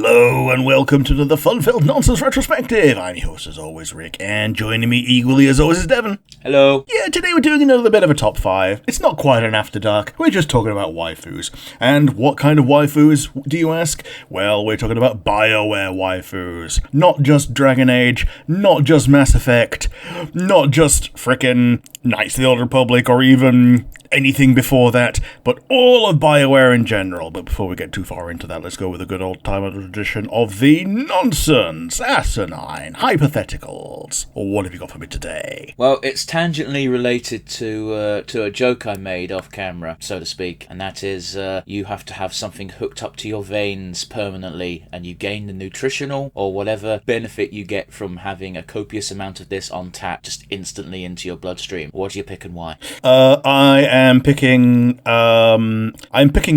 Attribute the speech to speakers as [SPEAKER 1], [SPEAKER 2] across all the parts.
[SPEAKER 1] Hello and welcome to the fun-filled nonsense retrospective. I'm your host as always, Rick, and joining me equally as always is Devon.
[SPEAKER 2] Hello.
[SPEAKER 1] Yeah, today we're doing another bit of a top 5. It's not quite an after dark, we're just talking about waifus. And what kind of waifus, do you ask? Well, we're talking about Bioware waifus. Not just Dragon Age, not just Mass Effect, not just frickin' Knights of the Old Republic, or even anything before that, but all of Bioware in general. But before we get too far into that, let's go with a good old-time tradition of the nonsense, asinine, hypotheticals. What have you got for me today?
[SPEAKER 2] Well, it's tangentially related to a joke I made off camera, so to speak, and that is you have to have something hooked up to your veins permanently, and you gain the nutritional or whatever benefit you get from having a copious amount of this on tap just instantly into your bloodstream. What do you pick and why?
[SPEAKER 1] I'm picking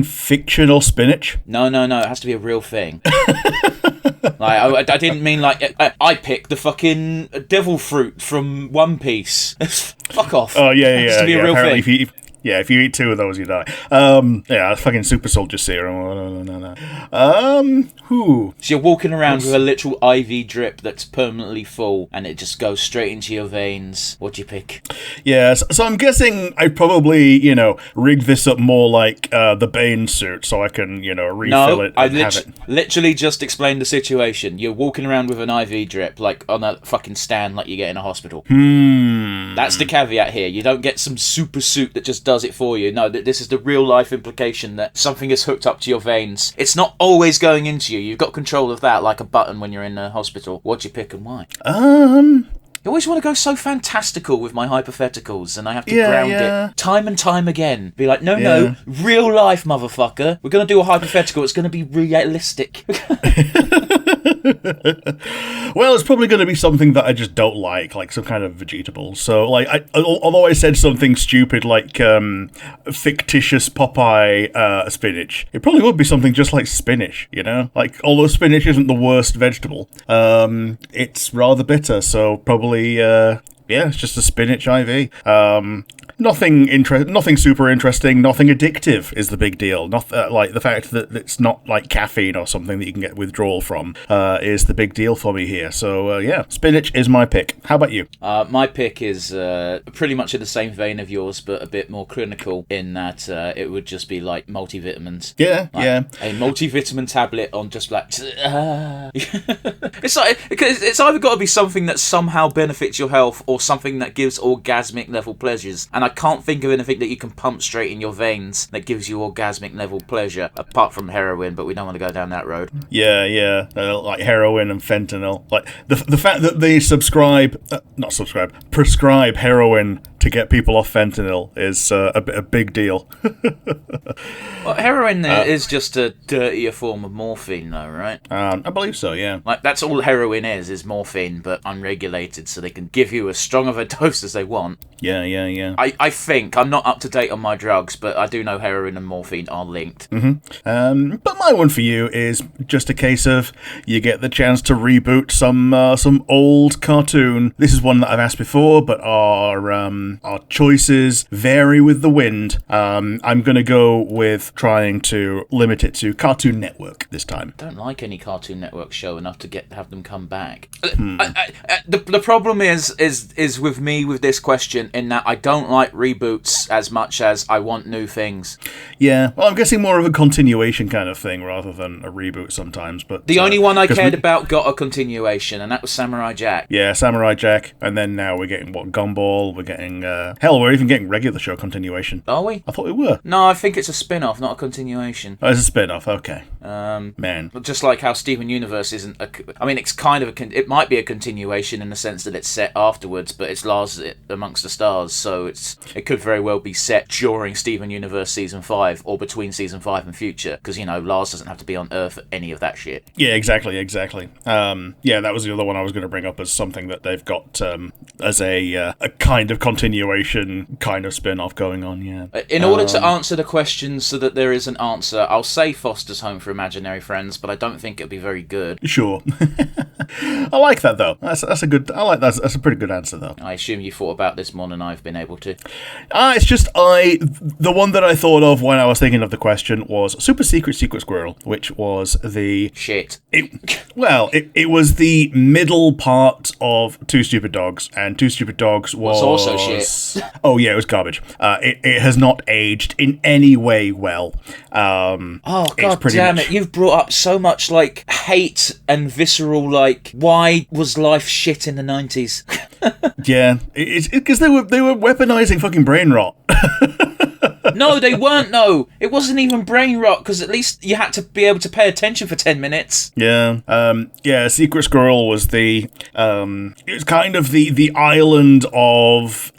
[SPEAKER 1] fictional spinach.
[SPEAKER 2] No, it has to be a real thing. Like, I didn't mean like I picked the fucking devil fruit from One Piece. Fuck off.
[SPEAKER 1] Oh yeah.
[SPEAKER 2] It has to be a real thing.
[SPEAKER 1] If you eat 2 of those, you die. Fucking super soldier serum. Who?
[SPEAKER 2] So you're walking around with a literal IV drip that's permanently full, and it just goes straight into your veins. What do you pick?
[SPEAKER 1] Yeah, so I'm guessing I probably, rigged this up more like the Bane suit, so I can, refill it and have it.
[SPEAKER 2] Literally just explained the situation. You're walking around with an IV drip, like on a fucking stand like you get in a hospital. That's the caveat here. You don't get some super suit that just does it for you. No, this is the real life implication that something is hooked up to your veins. It's not always going into you. You've got control of that, like a button when you're in a hospital. What do you pick and why? You always want to go so fantastical with my hypotheticals, and I have to ground it time and time again. Be like, no, real life, motherfucker. We're going to do a hypothetical. It's going to be realistic.
[SPEAKER 1] Well, it's probably going to be something that I just don't like some kind of vegetable. So, although I said something stupid like fictitious Popeye spinach, it probably would be something just like spinach, Like, although spinach isn't the worst vegetable, it's rather bitter, so probably, it's just a spinach IV. Nothing super interesting, nothing addictive is the big deal. Not like the fact that it's not like caffeine or something that you can get withdrawal from is the big deal for me here. So spinach is my pick. How about you?
[SPEAKER 2] My pick is pretty much in the same vein of yours, but a bit more clinical in that it would just be like multivitamins.
[SPEAKER 1] Yeah.
[SPEAKER 2] A multivitamin tablet on just like. It's like it's either got to be something that somehow benefits your health or something that gives orgasmic level pleasures. And I can't think of anything that you can pump straight in your veins that gives you orgasmic level pleasure, apart from heroin, but we don't want to go down that road.
[SPEAKER 1] Yeah, like heroin and fentanyl. Like, the fact that they prescribe heroin to get people off fentanyl is a big deal.
[SPEAKER 2] Well, heroin is just a dirtier form of morphine, though, right?
[SPEAKER 1] I believe so, yeah.
[SPEAKER 2] Like, that's all heroin is morphine, but unregulated, so they can give you as strong of a dose as they want.
[SPEAKER 1] Yeah.
[SPEAKER 2] I think, I'm not up to date on my drugs, but I do know heroin and morphine are linked.
[SPEAKER 1] Mm-hmm. But my one for you is just a case of you get the chance to reboot some old cartoon. This is one that I've asked before, but our choices vary with the wind. I'm going to go with trying to limit it to Cartoon Network this time.
[SPEAKER 2] I don't like any Cartoon Network show enough to have them come back. The problem is with me with this question in that I don't like reboots as much as I want new things.
[SPEAKER 1] Yeah, well, I'm guessing more of a continuation kind of thing rather than a reboot sometimes. But
[SPEAKER 2] the only one I cared about got a continuation, and that was Samurai Jack.
[SPEAKER 1] Yeah, Samurai Jack, and then now we're getting Gumball. We're getting we're even getting regular show continuation.
[SPEAKER 2] Are we?
[SPEAKER 1] I thought we were.
[SPEAKER 2] No, I think it's a spin-off, not a continuation.
[SPEAKER 1] Oh, it's a spin-off. Okay.
[SPEAKER 2] Man, just like how Steven Universe isn't. It's kind of it might be a continuation in the sense that it's set afterwards, but it's Lars Amongst the Stars, so it could very well be set during Steven Universe season 5 or between season 5 and future, because Lars doesn't have to be on Earth for any of that shit.
[SPEAKER 1] Yeah, exactly. That was the other one I was going to bring up as something that they've got as a kind of continuation continuation kind of spin-off going on, yeah.
[SPEAKER 2] In order to answer the question so that there is an answer, I'll say Foster's Home for Imaginary Friends, but I don't think it'll be very good.
[SPEAKER 1] Sure. I like that, though. That's a good... I like that. That's a pretty good answer, though.
[SPEAKER 2] I assume you thought about this more than I've been able to.
[SPEAKER 1] It's just the one that I thought of when I was thinking of the question was Super Secret Secret Squirrel, which was the...
[SPEAKER 2] Shit.
[SPEAKER 1] It was the middle part of Two Stupid Dogs, and Two Stupid Dogs was
[SPEAKER 2] also shit.
[SPEAKER 1] Oh yeah, it was garbage. It has not aged in any way well.
[SPEAKER 2] Oh god damn it! You've brought up so much like hate and visceral like why was life shit in the 90s?
[SPEAKER 1] Yeah, it's because they were weaponizing fucking brain rot.
[SPEAKER 2] No, they weren't, no. It wasn't even brain rot, because at least you had to be able to pay attention for 10 minutes.
[SPEAKER 1] Yeah. Secret Squirrel was it was kind of the island of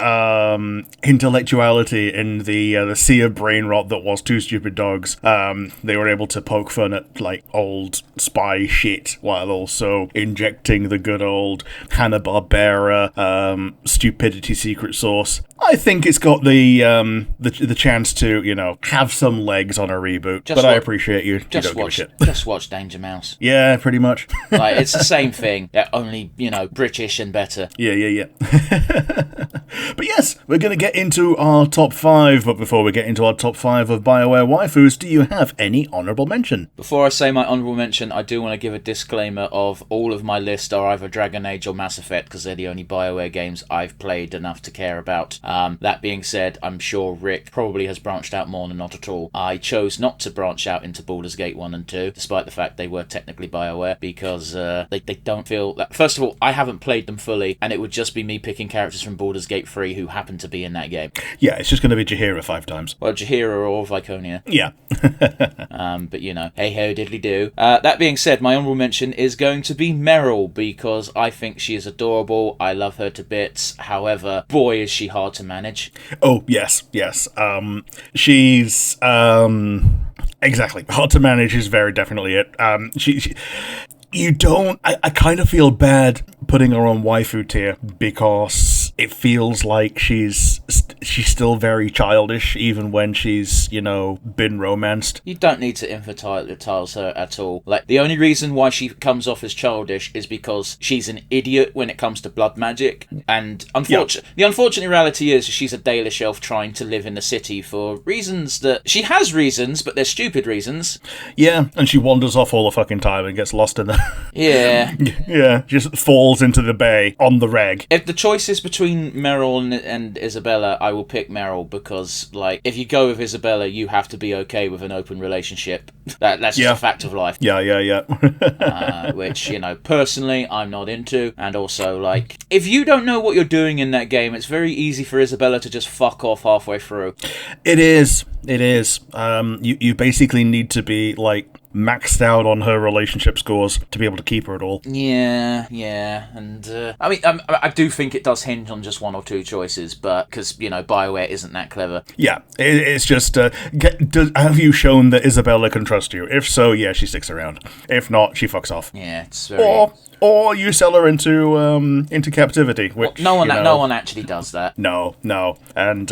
[SPEAKER 1] intellectuality in the sea of brain rot that was Two Stupid Dogs. They were able to poke fun at, like, old spy shit, while also injecting the good old Hanna-Barbera stupidity secret sauce. I think it's got the chance to, have some legs on a reboot. I appreciate you. You don't give a shit.
[SPEAKER 2] Just watch Danger Mouse.
[SPEAKER 1] Yeah, pretty much.
[SPEAKER 2] Like, it's the same thing, only, British and better.
[SPEAKER 1] Yeah. But yes, we're going to get into our top 5. But before we get into our top 5 of Bioware waifus, do you have any honourable mention?
[SPEAKER 2] Before I say my honourable mention, I do want to give a disclaimer of all of my list are either Dragon Age or Mass Effect, because they're the only Bioware games I've played enough to care about. That being said, I'm sure Rick probably has branched out more than not at all. I chose not to branch out into Baldur's Gate 1 and 2, despite the fact they were technically Bioware, because they don't feel... that. First of all, I haven't played them fully, and it would just be me picking characters from Baldur's Gate 3 who happen to be in that game.
[SPEAKER 1] Yeah, it's just going to be Jaheira 5 times.
[SPEAKER 2] Well, Jaheira or Viconia.
[SPEAKER 1] Yeah.
[SPEAKER 2] But, hey-ho, diddly-do. That being said, my honourable mention is going to be Meryl, because I think she is adorable. I love her to bits. However, boy, is she hard to manage.
[SPEAKER 1] Oh, yes. She's... Exactly. Hard to manage is very definitely it. I kind of feel bad putting her on waifu tier because it feels like she's still very childish even when she's, been romanced.
[SPEAKER 2] You don't need to infantilize her at all. Like, the only reason why she comes off as childish is because she's an idiot when it comes to blood magic. And the unfortunate reality is she's a Dalish elf trying to live in the city for reasons that... She has reasons, but they're stupid reasons.
[SPEAKER 1] Yeah, and she wanders off all the fucking time and gets lost in the...
[SPEAKER 2] Yeah.
[SPEAKER 1] Yeah, just falls into the bay on the reg.
[SPEAKER 2] If the choice is between Meryl and Isabella, I will pick Meryl because, like, if you go with Isabella, you have to be okay with an open relationship. That's just a fact of life.
[SPEAKER 1] Yeah.
[SPEAKER 2] Which, personally, I'm not into. And also, like, if you don't know what you're doing in that game, it's very easy for Isabella to just fuck off halfway through.
[SPEAKER 1] It is. You basically need to be, like, maxed out on her relationship scores to be able to keep her at all.
[SPEAKER 2] Yeah, and I do think it does hinge on just one or two choices, but because Bioware isn't that clever.
[SPEAKER 1] Yeah, it's just have you shown that Isabella can trust you? If so, yeah, she sticks around. If not, she fucks off.
[SPEAKER 2] Yeah, it's very.
[SPEAKER 1] Or you sell her into captivity, which
[SPEAKER 2] no one actually does that.
[SPEAKER 1] No, and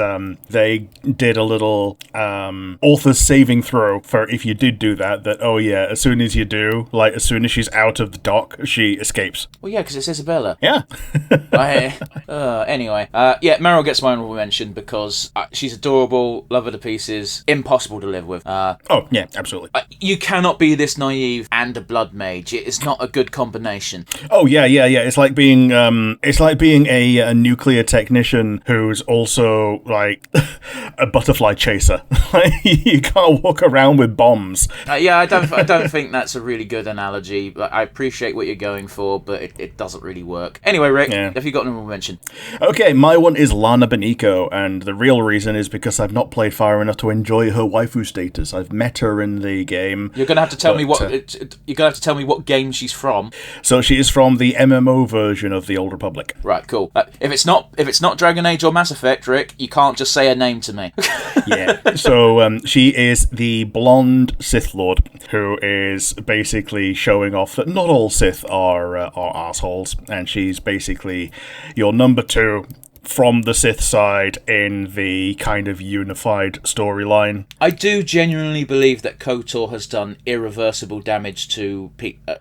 [SPEAKER 1] they did a little author's saving throw for if you did do that. Oh yeah, as soon as you do, like as soon as she's out of the dock, she escapes.
[SPEAKER 2] Well, yeah, because it's Isabella.
[SPEAKER 1] Yeah.
[SPEAKER 2] Anyway, Meryl gets my honorable mention because she's adorable, love her to pieces, impossible to live with.
[SPEAKER 1] Oh yeah, absolutely.
[SPEAKER 2] You cannot be this naive and a blood mage. It is not a good combination.
[SPEAKER 1] Oh yeah. It's like being a nuclear technician who's also like a butterfly chaser. You can't walk around with bombs.
[SPEAKER 2] I don't think that's a really good analogy. I appreciate what you're going for, but it doesn't really work. Anyway, Rick, have you got an honorable mention?
[SPEAKER 1] Okay, my one is Lana Beniko, and the real reason is because I've not played far enough to enjoy her waifu status. I've met her in the game.
[SPEAKER 2] You're gonna have to tell me what game she's from.
[SPEAKER 1] So she is from the MMO version of the Old Republic.
[SPEAKER 2] Right, cool. If it's not Dragon Age or Mass Effect, Rick, you can't just say a name to me.
[SPEAKER 1] Yeah. So she is the blonde Sith Lord who is basically showing off that not all Sith are assholes, and she's basically your number 2 from the Sith side in the kind of unified storyline.
[SPEAKER 2] I do genuinely believe that KOTOR has done irreversible damage to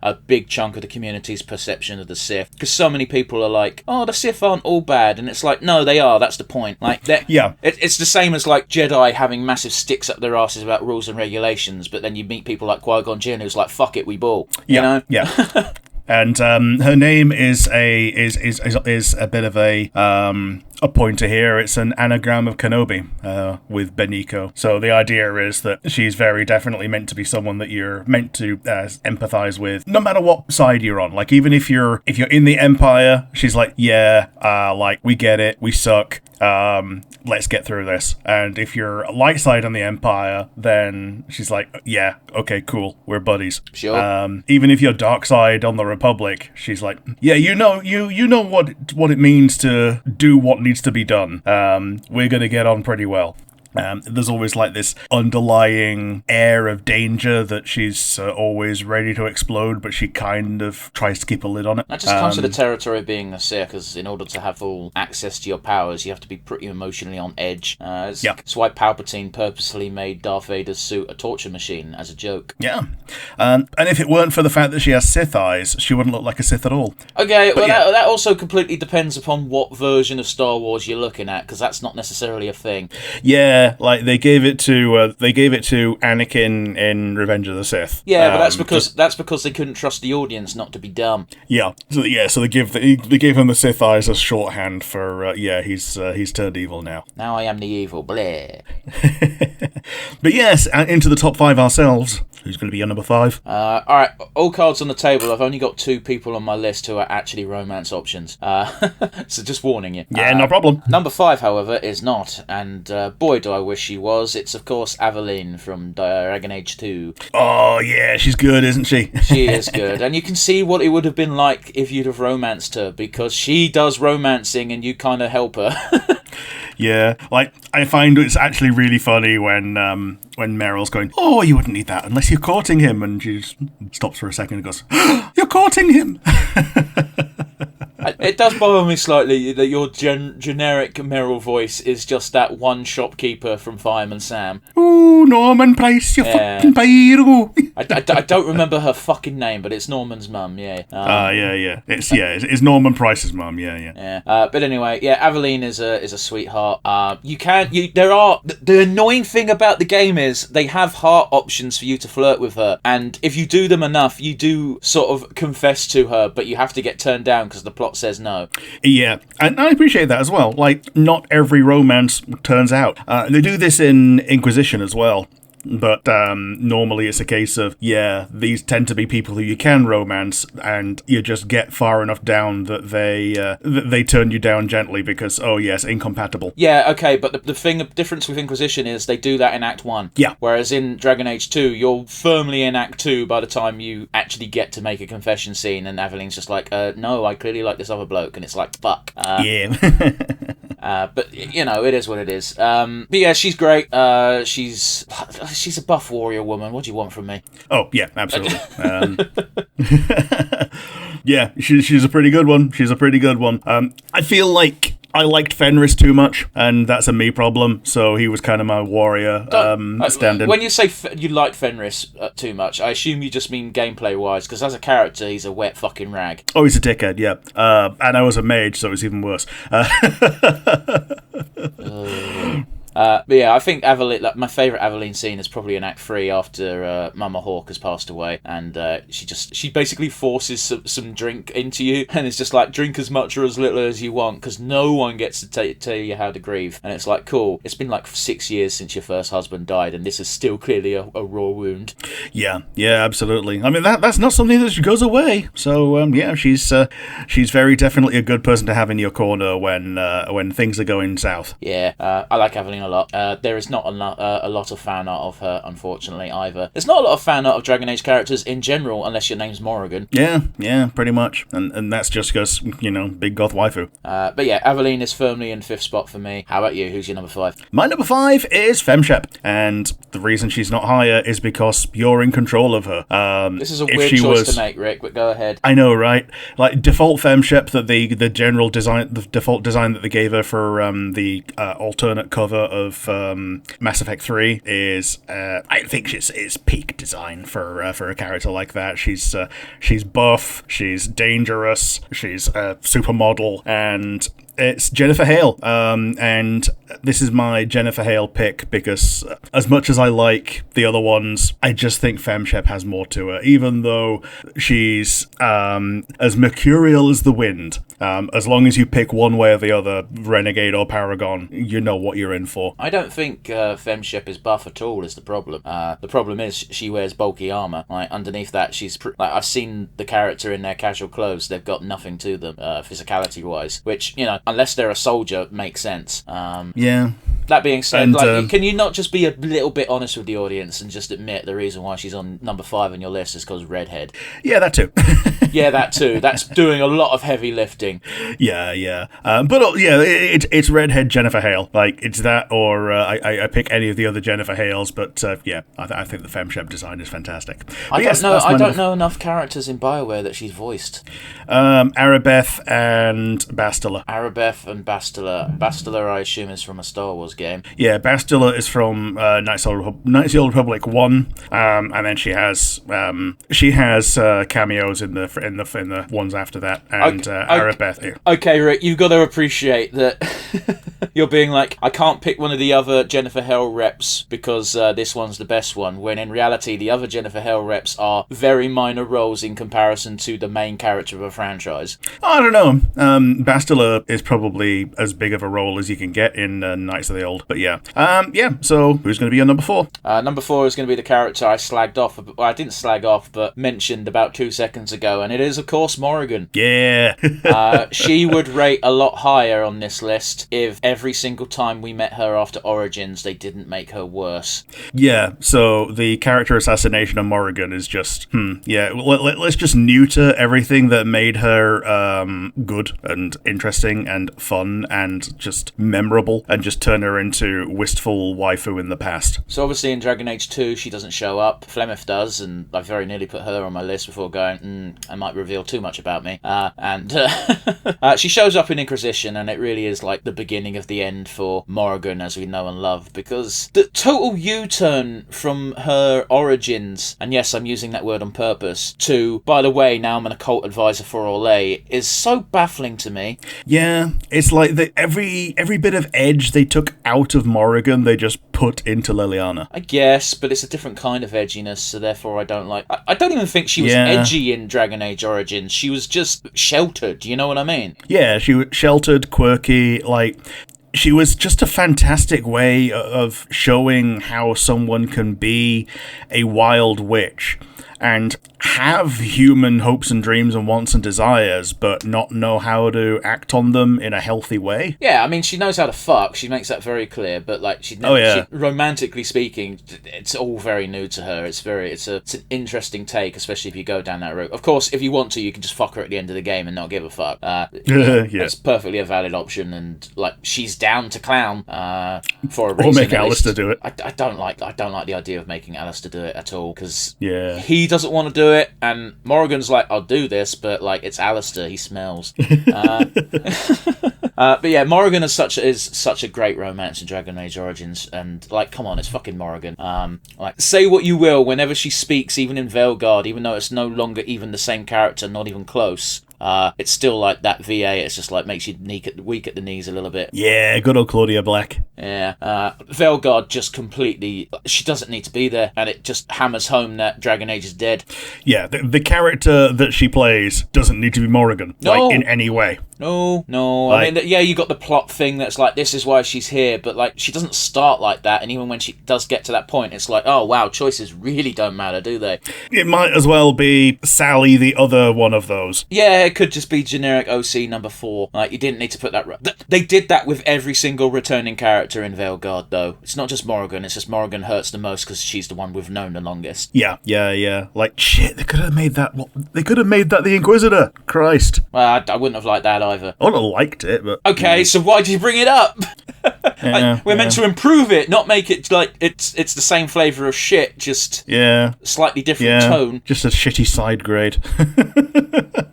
[SPEAKER 2] a big chunk of the community's perception of the Sith, because so many people are like, oh, the Sith aren't all bad, and it's like, no, they are, that's the point. Like,
[SPEAKER 1] yeah,
[SPEAKER 2] it's the same as like Jedi having massive sticks up their asses about rules and regulations, but then you meet people like Qui-Gon Jinn who's like, fuck it, we ball. You know?
[SPEAKER 1] Yeah. And her name is a bit of a pointer here. It's an anagram of Kenobi with Beniko. So the idea is that she's very definitely meant to be someone that you're meant to empathize with, no matter what side you're on. Like, even if you're in the Empire, she's like, yeah, like, we get it, we suck. Let's get through this. And if you're light side on the Empire, then she's like, yeah, okay, cool, we're buddies.
[SPEAKER 2] Sure.
[SPEAKER 1] Even if you're dark side on the Republic, she's like, yeah, you know what it means to do what needs to be done. We're gonna get on pretty well. There's always like this underlying air of danger that she's always ready to explode, but she kind of tries to keep a lid on it.
[SPEAKER 2] That just comes with the territory of being a Sith, because in order to have full access to your powers, you have to be pretty emotionally on edge. It's why Palpatine purposely made Darth Vader's suit a torture machine as a joke.
[SPEAKER 1] Yeah. And if it weren't for the fact that she has Sith eyes, she wouldn't look like a Sith at all.
[SPEAKER 2] Okay, but well, that also completely depends upon what version of Star Wars you're looking at, because that's not necessarily a thing.
[SPEAKER 1] Yeah. Like they gave it to Anakin in Revenge of the Sith.
[SPEAKER 2] Yeah, but that's because they couldn't trust the audience not to be dumb.
[SPEAKER 1] Yeah, so they gave him the Sith eyes as shorthand for he's turned evil now.
[SPEAKER 2] Now I am the evil, bleh.
[SPEAKER 1] But yes, into the top 5 ourselves. Who's going to be your number 5?
[SPEAKER 2] All right, all cards on the table. I've only got 2 people on my list who are actually romance options. So just warning you.
[SPEAKER 1] Yeah, no problem.
[SPEAKER 2] Number 5, however, is not, and boy, do I wish she was. It's, of course, Aveline from Dragon Age 2.
[SPEAKER 1] Oh, yeah, she's good, isn't she?
[SPEAKER 2] She is good, and you can see what it would have been like if you'd have romanced her, because she does romancing and you kind of help her.
[SPEAKER 1] Yeah, like, I find it's actually really funny when Meryl's going, oh, you wouldn't need that unless you're courting him, and she just stops for a second and goes, you're courting him!
[SPEAKER 2] It does bother me slightly that your generic Meryl voice is just that one shopkeeper from Fireman Sam.
[SPEAKER 1] Oh, Norman Price, you fucking pyro!
[SPEAKER 2] I don't remember her fucking name, but it's Norman's mum, yeah.
[SPEAKER 1] Yeah. It's Norman Price's mum, yeah.
[SPEAKER 2] But anyway, yeah, Aveline is a sweetheart. The annoying thing about the game is they have heart options for you to flirt with her, and if you do them enough, you do sort of confess to her, but you have to get turned down because the plot says no.
[SPEAKER 1] Yeah, and I appreciate that as well. Like, not every romance turns out. They do this in Inquisition as well. But normally it's a case of, these tend to be people who you can romance, and you just get far enough down that they turn you down gently because, oh yes, incompatible.
[SPEAKER 2] Yeah, okay, but the difference with Inquisition is they do that in Act 1.
[SPEAKER 1] Yeah.
[SPEAKER 2] Whereas in Dragon Age 2, you're firmly in Act 2 by the time you actually get to make a confession scene, and Aveline's just like, no, I clearly like this other bloke, and it's like, fuck.
[SPEAKER 1] Yeah.
[SPEAKER 2] But, you know, it is what it is. But yeah, she's great. She's a buff warrior woman. What do you want from me?
[SPEAKER 1] Oh, yeah, absolutely. Yeah, she's a pretty good one. I feel like I liked Fenris too much, and that's a me problem, so he was kind of my warrior stand-in.
[SPEAKER 2] When you say you like Fenris too much, I assume you just mean gameplay-wise, because as a character, he's a wet fucking rag.
[SPEAKER 1] Oh, he's a dickhead, yeah. And I was a mage, so it was even worse.
[SPEAKER 2] But yeah, I think my favourite Aveline scene is probably in Act 3 after Mama Hawk has passed away, and she basically forces some drink into you, and it's just like, drink as much or as little as you want, because no one gets to tell you how to grieve. And it's like, cool, it's been like 6 years since your first husband died, and this is still clearly a raw wound. Yeah, absolutely. I mean, that's not something that goes away. So she's very definitely a good person to have in your corner when things are going south. Yeah, I like Aveline a lot. There is not a lot of fan art of her, unfortunately, either. There's not a lot of fan art of Dragon Age characters in general, unless your name's Morrigan.
[SPEAKER 1] Yeah, pretty much. And that's just because, big goth waifu.
[SPEAKER 2] But yeah, Aveline is firmly in 5th spot for me. How about you? Who's your number 5?
[SPEAKER 1] My number 5 is Femshep, and the reason she's not higher is because you're in control of her.
[SPEAKER 2] This is a weird choice to make, Rick, but go ahead.
[SPEAKER 1] I know, right? Like, default Femshep, that the default design that they gave her for the alternate cover of Mass Effect 3 is, I think it's peak design for a character like that. She's buff, she's dangerous, she's a supermodel, and it's Jennifer Hale. And this is my Jennifer Hale pick because as much as I like the other ones, I just think Femshep has more to her, even though she's as mercurial as the wind. As long as you pick one way or the other, Renegade or Paragon, you know what you're in for.
[SPEAKER 2] I don't think Femshep is buff at all is the problem. The problem is she wears bulky armor. Like, underneath that, I've seen the character in their casual clothes. They've got nothing to them, physicality-wise, which, unless they're a soldier, makes sense.
[SPEAKER 1] Yeah.
[SPEAKER 2] That being said, can you not just be a little bit honest with the audience and just admit the reason why she's on number 5 on your list is because redhead?
[SPEAKER 1] Yeah, that too.
[SPEAKER 2] Yeah, that too. That's doing a lot of heavy lifting.
[SPEAKER 1] Yeah. It's redhead Jennifer Hale. Like, it's that, or I pick any of the other Jennifer Hales. But I think the Femshep design is fantastic.
[SPEAKER 2] I don't know enough characters in Bioware that she's voiced.
[SPEAKER 1] Arabeth and Bastila.
[SPEAKER 2] Arabeth and Bastila. Bastila, I assume, is from a Star Wars game.
[SPEAKER 1] Yeah, Bastila is from Knights of the Old Republic 1, and then she has cameos in the ones after that, and Arabeth. Yeah.
[SPEAKER 2] Okay, Rick, you've got to appreciate that you're being like, I can't pick one of the other Jennifer Hale reps because this one's the best one, when in reality the other Jennifer Hale reps are very minor roles in comparison to the main character of a franchise.
[SPEAKER 1] I don't know. Bastila is probably as big of a role as you can get in Knights of the Old, but yeah. So who's going to be your number 4?
[SPEAKER 2] Number 4 is going to be the character I slagged off. Well, I didn't slag off, but mentioned about 2 seconds ago, and it is, of course, Morrigan.
[SPEAKER 1] Yeah.
[SPEAKER 2] She would rate a lot higher on this list if every single time we met her after Origins, they didn't make her worse.
[SPEAKER 1] Yeah, so the character assassination of Morrigan is just, let's just neuter everything that made her good and interesting and fun and just memorable, and just turn her into wistful waifu in the past.
[SPEAKER 2] So obviously in Dragon Age 2, she doesn't show up. Flemeth does, and I very nearly put her on my list before going, I might reveal too much about me. She shows up in Inquisition, and it really is like the beginning of the end for Morrigan as we know and love, because the total U-turn from her origins, and yes, I'm using that word on purpose, to, by the way, now I'm an occult advisor for Orlais, is so baffling to me.
[SPEAKER 1] Yeah, it's like every bit of edge they took out of Morrigan, they just put into Liliana.
[SPEAKER 2] I guess, but it's a different kind of edginess, so therefore I don't like... I don't even think she was edgy in Dragon Age Origins. She was just sheltered, you know what I mean?
[SPEAKER 1] Yeah, she was sheltered, quirky, like... She was just a fantastic way of showing how someone can be a wild witch and have human hopes and dreams and wants and desires, but not know how to act on them in a healthy way.
[SPEAKER 2] Yeah, I mean, she knows how to fuck. She makes that very clear. But like, romantically speaking, it's all very new to her. It's an interesting take, especially if you go down that route. Of course, if you want to, you can just fuck her at the end of the game and not give a fuck. It's perfectly a valid option, and like, she's down to clown for a reason.
[SPEAKER 1] Or make Alistair do it.
[SPEAKER 2] I don't like the idea of making Alistair do it at all, because
[SPEAKER 1] he
[SPEAKER 2] doesn't want to do it, and Morrigan's like, I'll do this, but like, it's Alistair, he smells. But yeah, Morrigan is such a great romance in Dragon Age Origins, and like, come on, it's fucking Morrigan. Like, say what you will, whenever she speaks, even in Veilguard, even though it's no longer even the same character, not even close, it's still like that VA. It's just like makes you weak at the knees a little bit.
[SPEAKER 1] Yeah, good old Claudia Black.
[SPEAKER 2] Yeah, Veilguard just completely... She doesn't need to be there, and it just hammers home that Dragon Age is dead.
[SPEAKER 1] Yeah, the character that she plays doesn't need to be Morrigan, like, in any way.
[SPEAKER 2] No.
[SPEAKER 1] Like,
[SPEAKER 2] I mean, yeah, you got the plot thing that's like, this is why she's here, but like, she doesn't start like that, and even when she does get to that point, it's like, oh wow, choices really don't matter, do they?
[SPEAKER 1] It might as well be Sally, the other one of those.
[SPEAKER 2] Yeah, it could just be generic OC number 4. Like, you didn't need to put that... They did that with every single returning character in Veilguard, though. It's not just Morrigan, it's just Morrigan hurts the most because she's the one we've known the longest.
[SPEAKER 1] Yeah. Like, shit, they could have made that... They could have made that the Inquisitor. Christ.
[SPEAKER 2] Well, I wouldn't have liked that either.
[SPEAKER 1] I would have liked it, but...
[SPEAKER 2] Okay, so why did you bring it up? We're meant to improve it, not make it like it's the same flavour of shit, just slightly different tone.
[SPEAKER 1] Just a shitty side grade.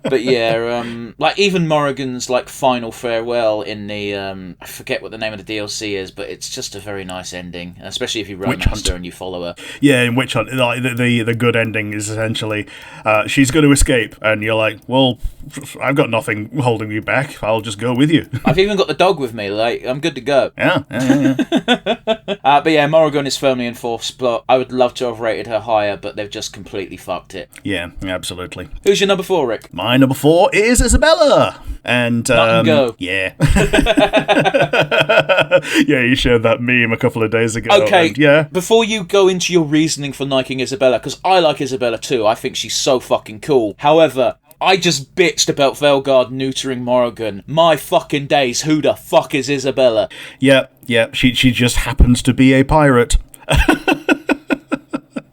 [SPEAKER 2] But yeah, like even Morrigan's like final farewell in the I forget what the name of the DLC is, but it's just a very nice ending, especially if you romance her and you follow her. Yeah, in Witch Hunt,
[SPEAKER 1] like the good ending is essentially she's going to escape, and you're like, well, I've got nothing holding me back. I'll just go with you.
[SPEAKER 2] I've even got the dog with me. Like, I'm good to go.
[SPEAKER 1] Yeah.
[SPEAKER 2] But yeah, Morrigan is firmly in 4th spot. I would love to have rated her higher, but they've just completely fucked it.
[SPEAKER 1] Yeah, absolutely.
[SPEAKER 2] Who's your number 4, Rick?
[SPEAKER 1] My number 4 is Isabella. And
[SPEAKER 2] go.
[SPEAKER 1] Yeah. Yeah, you shared that meme a couple of days ago.
[SPEAKER 2] Okay,
[SPEAKER 1] and, yeah.
[SPEAKER 2] Before you go into your reasoning for liking Isabella, because I like Isabella too, I think she's so fucking cool. However, I just bitched about Veilguard neutering Morrigan. My fucking days, who the fuck is Isabella?
[SPEAKER 1] Yeah, she just happens to be a pirate.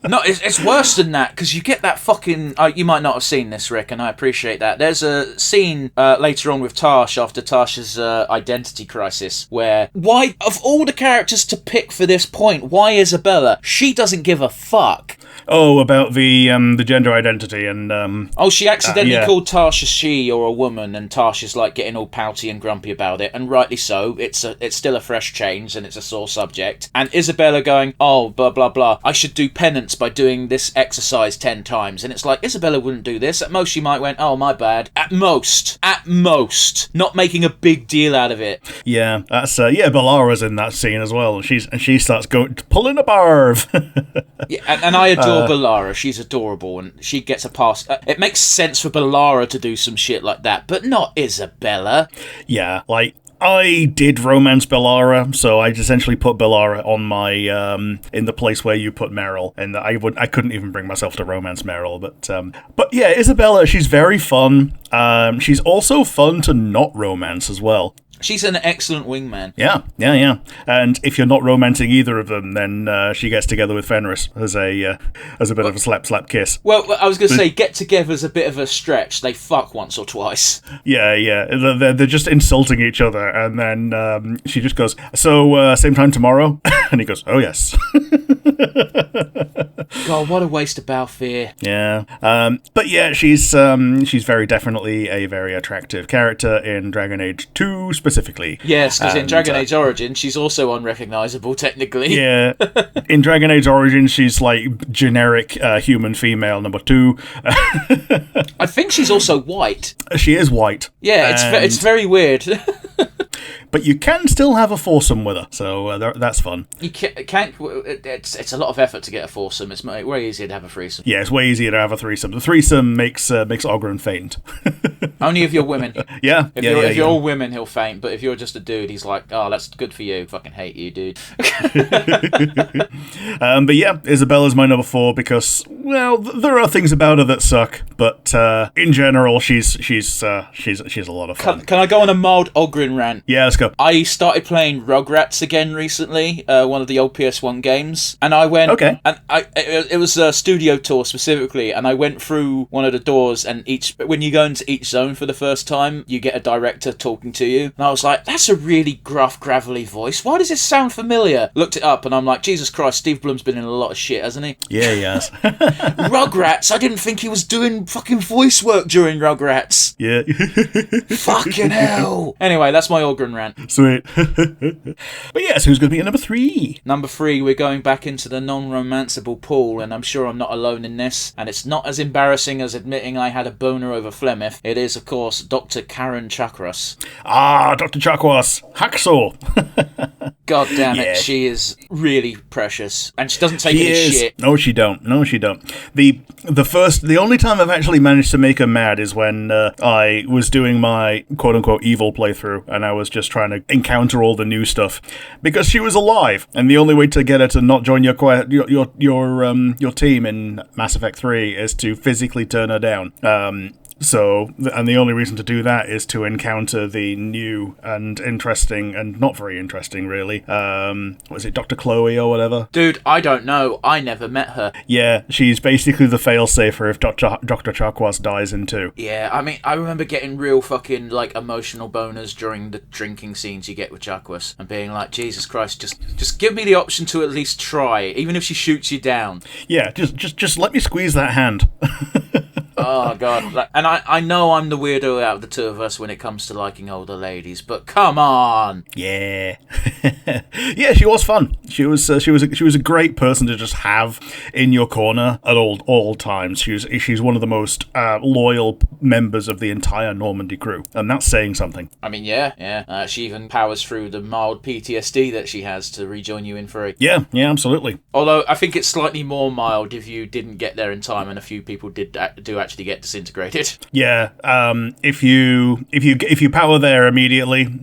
[SPEAKER 2] No, it's worse than that, because you get that fucking... you might not have seen this, Rick, and I appreciate that. There's a scene later on with Tash, after Tash's identity crisis, where... Why, of all the characters to pick for this point, why Isabella? She doesn't give a fuck.
[SPEAKER 1] Oh, about the gender identity and...
[SPEAKER 2] she accidentally called Tash a she or a woman, and Tash is like getting all pouty and grumpy about it, and rightly so. It's still a fresh change, and it's a sore subject. And Isabella going, oh, blah, blah, blah, I should do penance by doing this exercise 10 times. And it's like, Isabella wouldn't do this. At most, she might went, oh, my bad. At most. Not making a big deal out of it.
[SPEAKER 1] Yeah, that's... Bellara's in that scene as well. And she starts pulling a barb.
[SPEAKER 2] Yeah, and I adore Bellara. She's adorable, and she gets a pass. It makes sense for Bellara to do some shit like that, but not Isabella.
[SPEAKER 1] Yeah, like... I did romance Bellara, so I essentially put Bellara on my in the place where you put Meryl, and I couldn't even bring myself to romance Meryl, but yeah, Isabella, she's very fun. She's also fun to not romance as well.
[SPEAKER 2] She's an excellent wingman.
[SPEAKER 1] Yeah. And if you're not romancing either of them, then she gets together with Fenris as a bit of a slap kiss.
[SPEAKER 2] Well, I was going to say, get together's a bit of a stretch. They fuck once or twice.
[SPEAKER 1] Yeah. They're just insulting each other, and then she just goes, so same time tomorrow? And he goes, oh yes.
[SPEAKER 2] God, what a waste of Balfir.
[SPEAKER 1] Yeah. But yeah, she's very definitely a very attractive character in Dragon Age 2 specifically.
[SPEAKER 2] Yes, because in Dragon Age Origin, she's also unrecognisable, technically.
[SPEAKER 1] Yeah. In Dragon Age Origin, she's like generic human female number 2.
[SPEAKER 2] I think she's also white.
[SPEAKER 1] She is white.
[SPEAKER 2] Yeah, it's very weird.
[SPEAKER 1] But you can still have a foursome with her, so that's fun.
[SPEAKER 2] You can't. It's a lot of effort to get a foursome. It's way easier to have a threesome.
[SPEAKER 1] Yeah, it's way easier to have a threesome. The threesome makes Ogren faint.
[SPEAKER 2] Only if you're women.
[SPEAKER 1] Yeah.
[SPEAKER 2] If you're all women, he'll faint. But if you're just a dude, he's like, oh, that's good for you. Fucking hate you, dude.
[SPEAKER 1] But yeah, Isabella's my number 4 because, well, there are things about her that suck, but in general, she's a lot of fun.
[SPEAKER 2] Can I go on a mild Ogren rant?
[SPEAKER 1] Yeah, let's go.
[SPEAKER 2] I started playing Rugrats again recently, one of the old PS1 games, and I went.
[SPEAKER 1] Okay.
[SPEAKER 2] And it was a studio tour specifically, and I went through one of the doors, and when you go into each zone for the first time, you get a director talking to you, and I was like, that's a really gruff, gravelly voice. Why does it sound familiar? Looked it up, and I'm like, Jesus Christ, Steve Blum's been in a lot of shit, hasn't he?
[SPEAKER 1] Yeah, he has.
[SPEAKER 2] Rugrats. I didn't think he was doing fucking voice work during Rugrats.
[SPEAKER 1] Yeah.
[SPEAKER 2] Fucking hell. Anyway, that's my Ogren rant.
[SPEAKER 1] Sweet. But yes, who's going to be at number 3?
[SPEAKER 2] Number 3, we're going back into the non-romanceable pool, and I'm sure I'm not alone in this, and it's not as embarrassing as admitting I had a boner over Flemeth. It is, of course, Dr. Karen Chakras.
[SPEAKER 1] Ah, Dr. Chakras. Hacksaw.
[SPEAKER 2] God damn it, she is really precious, and she doesn't take any shit.
[SPEAKER 1] No, she don't. The only time I've actually managed to make her mad is when I was doing my quote-unquote evil playthrough, and I was just trying to encounter all the new stuff, because she was alive, and the only way to get her to not join your team in Mass Effect 3 is to physically turn her down. So, and the only reason to do that is to encounter the new and interesting, and not very interesting, really. Was it Dr. Chloe or whatever?
[SPEAKER 2] Dude, I don't know. I never met her.
[SPEAKER 1] Yeah, she's basically the failsafer if Dr. Chakwas dies in 2.
[SPEAKER 2] Yeah, I mean, I remember getting real fucking, like, emotional boners during the drinking scenes you get with Chakwas, and being like, Jesus Christ, just give me the option to at least try, even if she shoots you down.
[SPEAKER 1] Yeah, just let me squeeze that hand.
[SPEAKER 2] Oh, God. And I know I'm the weirdo out of the two of us when it comes to liking older ladies, but come on!
[SPEAKER 1] Yeah. Yeah, she was fun. She was a great person to just have in your corner at all times. She's one of the most loyal members of the entire Normandy crew, and that's saying something.
[SPEAKER 2] I mean, yeah. She even powers through the mild PTSD that she has to rejoin you in free.
[SPEAKER 1] Yeah, absolutely.
[SPEAKER 2] Although I think it's slightly more mild if you didn't get there in time, and a few people do actually get disintegrated.
[SPEAKER 1] Yeah, if you power there immediately,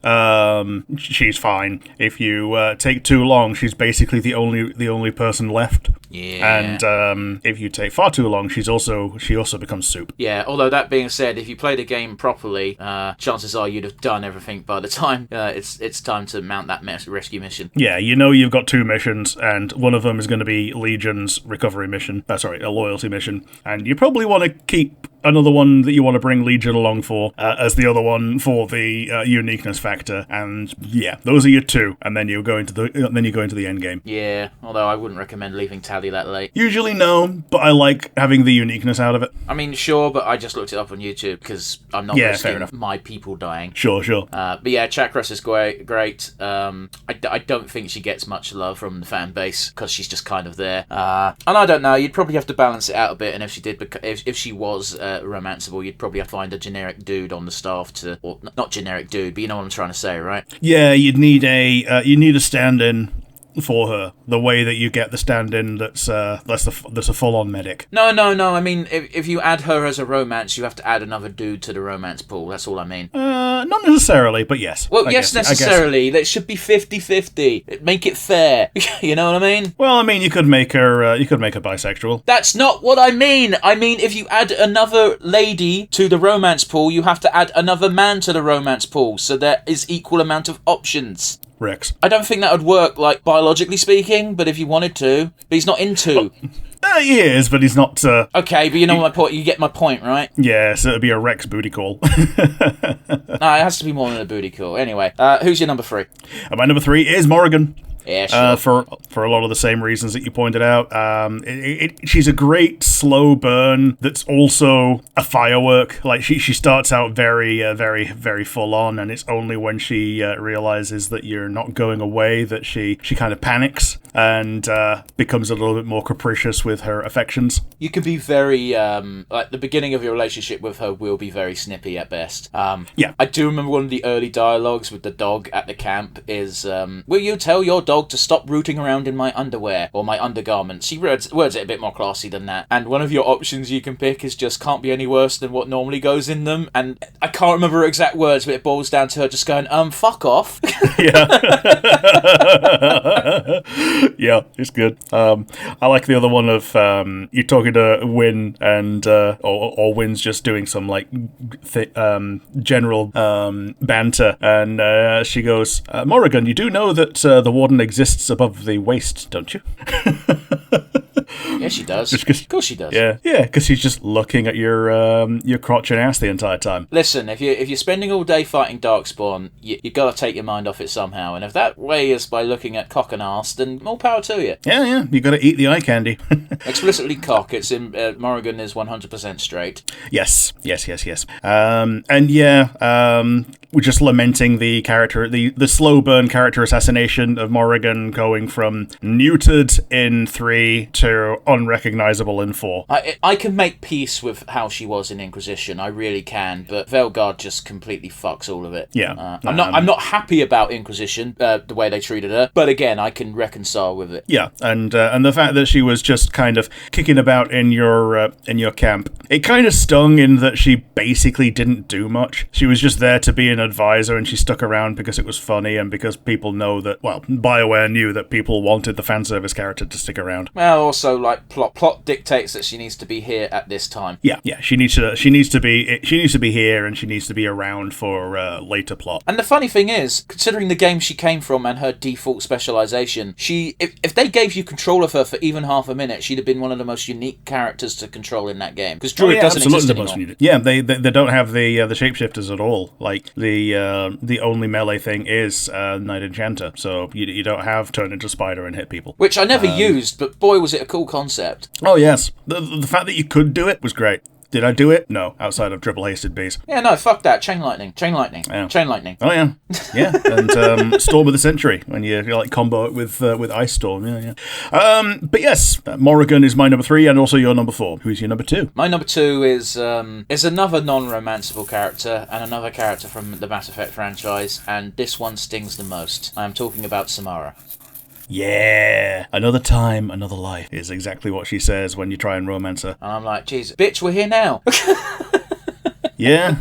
[SPEAKER 1] she's fine. If you take too long, she's basically the only person left.
[SPEAKER 2] Yeah.
[SPEAKER 1] And if you take far too long, she also becomes soup.
[SPEAKER 2] Yeah, although that being said, if you play the game properly, chances are you'd have done everything by the time it's time to mount that rescue mission.
[SPEAKER 1] Yeah, you've got 2 missions, and one of them is going to be Legion's recovery mission. A loyalty mission. And you probably want to keep another one that you want to bring Legion along for as the other one for the uniqueness factor. And yeah, those are your 2, and then you go into the end game.
[SPEAKER 2] Yeah, although I wouldn't recommend leaving Tally that late.
[SPEAKER 1] Usually no, but I like having the uniqueness out of it.
[SPEAKER 2] I mean, sure, but I just looked it up on YouTube because I'm not risking my people dying.
[SPEAKER 1] Sure.
[SPEAKER 2] But yeah, Chakras is great. I don't think she gets much love from the fan base because she's just kind of there. And I don't know, you'd probably have to balance it out a bit, and if she did, if she was romanceable, you'd probably have to find a generic dude on the staff or not generic dude, but you know what I'm trying to say, right?
[SPEAKER 1] Yeah, you'd need a stand-in for her, the way that you get the stand-in that's a full-on medic.
[SPEAKER 2] No. I mean, if you add her as a romance, you have to add another dude to the romance pool. That's all I mean.
[SPEAKER 1] Not necessarily, but yes.
[SPEAKER 2] Well, yes, necessarily. That should be 50-50. Make it fair. You know what I mean?
[SPEAKER 1] Well, I mean, you could make her bisexual.
[SPEAKER 2] That's not what I mean. I mean, if you add another lady to the romance pool, you have to add another man to the romance pool, so there is equal amount of options.
[SPEAKER 1] Rex.
[SPEAKER 2] I don't think that would work, like, biologically speaking, but if you wanted to. But he's not into.
[SPEAKER 1] He is, but he's not...
[SPEAKER 2] Okay, but you know my point. You get my point, right?
[SPEAKER 1] Yeah, so it'd be a Rex booty call.
[SPEAKER 2] No, it has to be more than a booty call. Anyway, who's your number 3?
[SPEAKER 1] My number 3 is Morrigan.
[SPEAKER 2] Yeah, sure.
[SPEAKER 1] For a lot of the same reasons that you pointed out. She's a great slow burn that's also a firework. Like, she starts out very, very, very full on, and it's only when she realizes that you're not going away that she kind of panics and becomes a little bit more capricious with her affections.
[SPEAKER 2] You can be very, like, the beginning of your relationship with her will be very snippy at best.
[SPEAKER 1] Yeah.
[SPEAKER 2] I do remember one of the early dialogues with the dog at the camp is, will you tell your dog to stop rooting around in my underwear or my undergarments? She words it a bit more classy than that. And one of your options you can pick is just can't be any worse than what normally goes in them. And I can't remember her exact words, but it boils down to her just going, fuck off.
[SPEAKER 1] Yeah. Yeah, it's good. I like the other one of you're talking to Win and or Win's just doing some like general banter, and she goes, Morrigan, you do know that the warden exists above the waist, don't you?
[SPEAKER 2] Yeah, she does. Of course she does.
[SPEAKER 1] Yeah, because she's just looking at your crotch and ass the entire time.
[SPEAKER 2] Listen, if you're spending all day fighting Darkspawn, you gotta take your mind off it somehow. And if that way is by looking at cock and ass, then more power to you.
[SPEAKER 1] Yeah, you gotta eat the eye candy.
[SPEAKER 2] Explicitly cock. It's in Morrigan is 100% straight.
[SPEAKER 1] Yes. And yeah, we're just lamenting the character, the slow burn character assassination of Morrigan, going from neutered in 3 to unrecognizable in 4.
[SPEAKER 2] I can make peace with how she was in Inquisition, I really can, but Velgard just completely fucks all of it.
[SPEAKER 1] Yeah.
[SPEAKER 2] I'm not happy about Inquisition, the way they treated her, but again, I can reconcile with it.
[SPEAKER 1] Yeah, and the fact that she was just kind of kicking about in your camp, it kind of stung in that she basically didn't do much. She was just there to be an advisor, and she stuck around because it was funny and because people know that, well, BioWare knew that people wanted the fan service character to stick around.
[SPEAKER 2] Well, also, like, plot dictates that she needs to be here at this time.
[SPEAKER 1] Yeah, she needs to be here, and she needs to be around for later plot.
[SPEAKER 2] And the funny thing is, considering the game she came from and her default specialization, if they gave you control of her for even half a minute, she'd have been one of the most unique characters to control in that game. Because Druid doesn't exist anymore.
[SPEAKER 1] Yeah, they don't have the shapeshifters at all. Like, the only melee thing is Knight Enchanter, so you don't have turn into spider and hit people.
[SPEAKER 2] Which I never used, but boy was it a cool concept.
[SPEAKER 1] Oh yes, the fact that you could do it was great. Did I do it? No, outside of triple hasted bees.
[SPEAKER 2] Yeah, no, fuck that. Chain lightning.
[SPEAKER 1] Yeah.
[SPEAKER 2] Chain lightning.
[SPEAKER 1] Oh yeah, yeah, and Storm of the Century when you like combo it with Ice Storm. Yeah. But yes, Morrigan is my number 3, and also your number 4. Who's your number 2?
[SPEAKER 2] My number 2 is another non-romanceable character and another character from the Mass Effect franchise, and this one stings the most. I am talking about Samara.
[SPEAKER 1] Yeah, another time, another life is exactly what she says when you try and romance her.
[SPEAKER 2] And I'm like, Jesus, bitch, we're here now.
[SPEAKER 1] Yeah.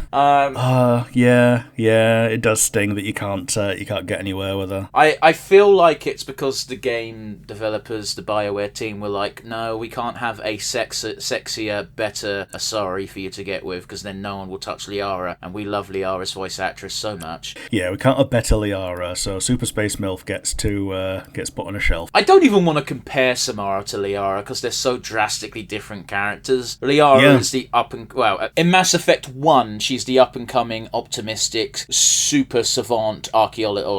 [SPEAKER 1] Yeah. It does sting that you can't get anywhere with her.
[SPEAKER 2] I feel like it's because the game developers, the BioWare team, were like, no, we can't have a sexier, better Asari for you to get with, because then no one will touch Liara, and we love Liara's voice actress so much.
[SPEAKER 1] Yeah, we can't have better Liara, so Super Space MILF gets put on a shelf.
[SPEAKER 2] I don't even want to compare Samara to Liara, because they're so drastically different characters. Liara is the in Mass Effect 1, she's the up-and-coming, optimistic, super savant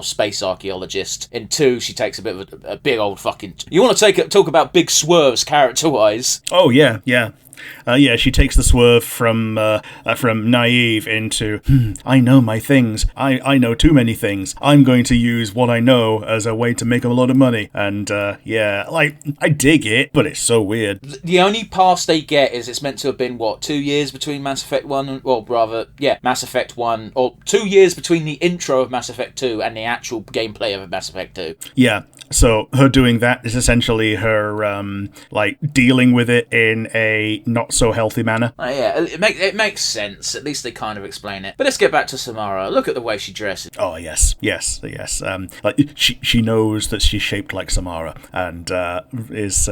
[SPEAKER 2] space archaeologist. In 2, she takes a bit of a big old fucking... You want to talk about big swerves character-wise?
[SPEAKER 1] Oh, yeah. She takes the swerve from naive into, I know my things. I know too many things. I'm going to use what I know as a way to make a lot of money. And, I dig it, but it's so weird.
[SPEAKER 2] The only pass they get is it's meant to have been, 2 years between Mass Effect 1 and, Mass Effect 1, or 2 years between the intro of Mass Effect 2 and the actual gameplay of Mass Effect 2.
[SPEAKER 1] Yeah. So her doing that is essentially her, dealing with it in a not-so-healtty manner.
[SPEAKER 2] It makes sense. At least they kind of explain it. But let's get back to Samara. Look at the way she dresses.
[SPEAKER 1] Oh, yes. She knows that she's shaped like Samara, and is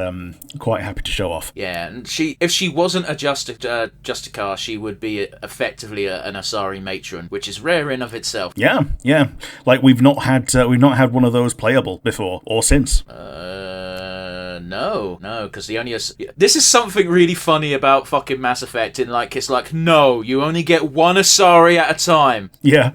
[SPEAKER 1] quite happy to show off.
[SPEAKER 2] Yeah, and if she wasn't a Justicar, she would be effectively an Asari matron, which is rare in of itself.
[SPEAKER 1] Yeah. Like, we've not had one of those playable before. Or since.
[SPEAKER 2] No, because this is something really funny about fucking Mass Effect. It's like, no, you only get one Asari at a time.
[SPEAKER 1] Yeah.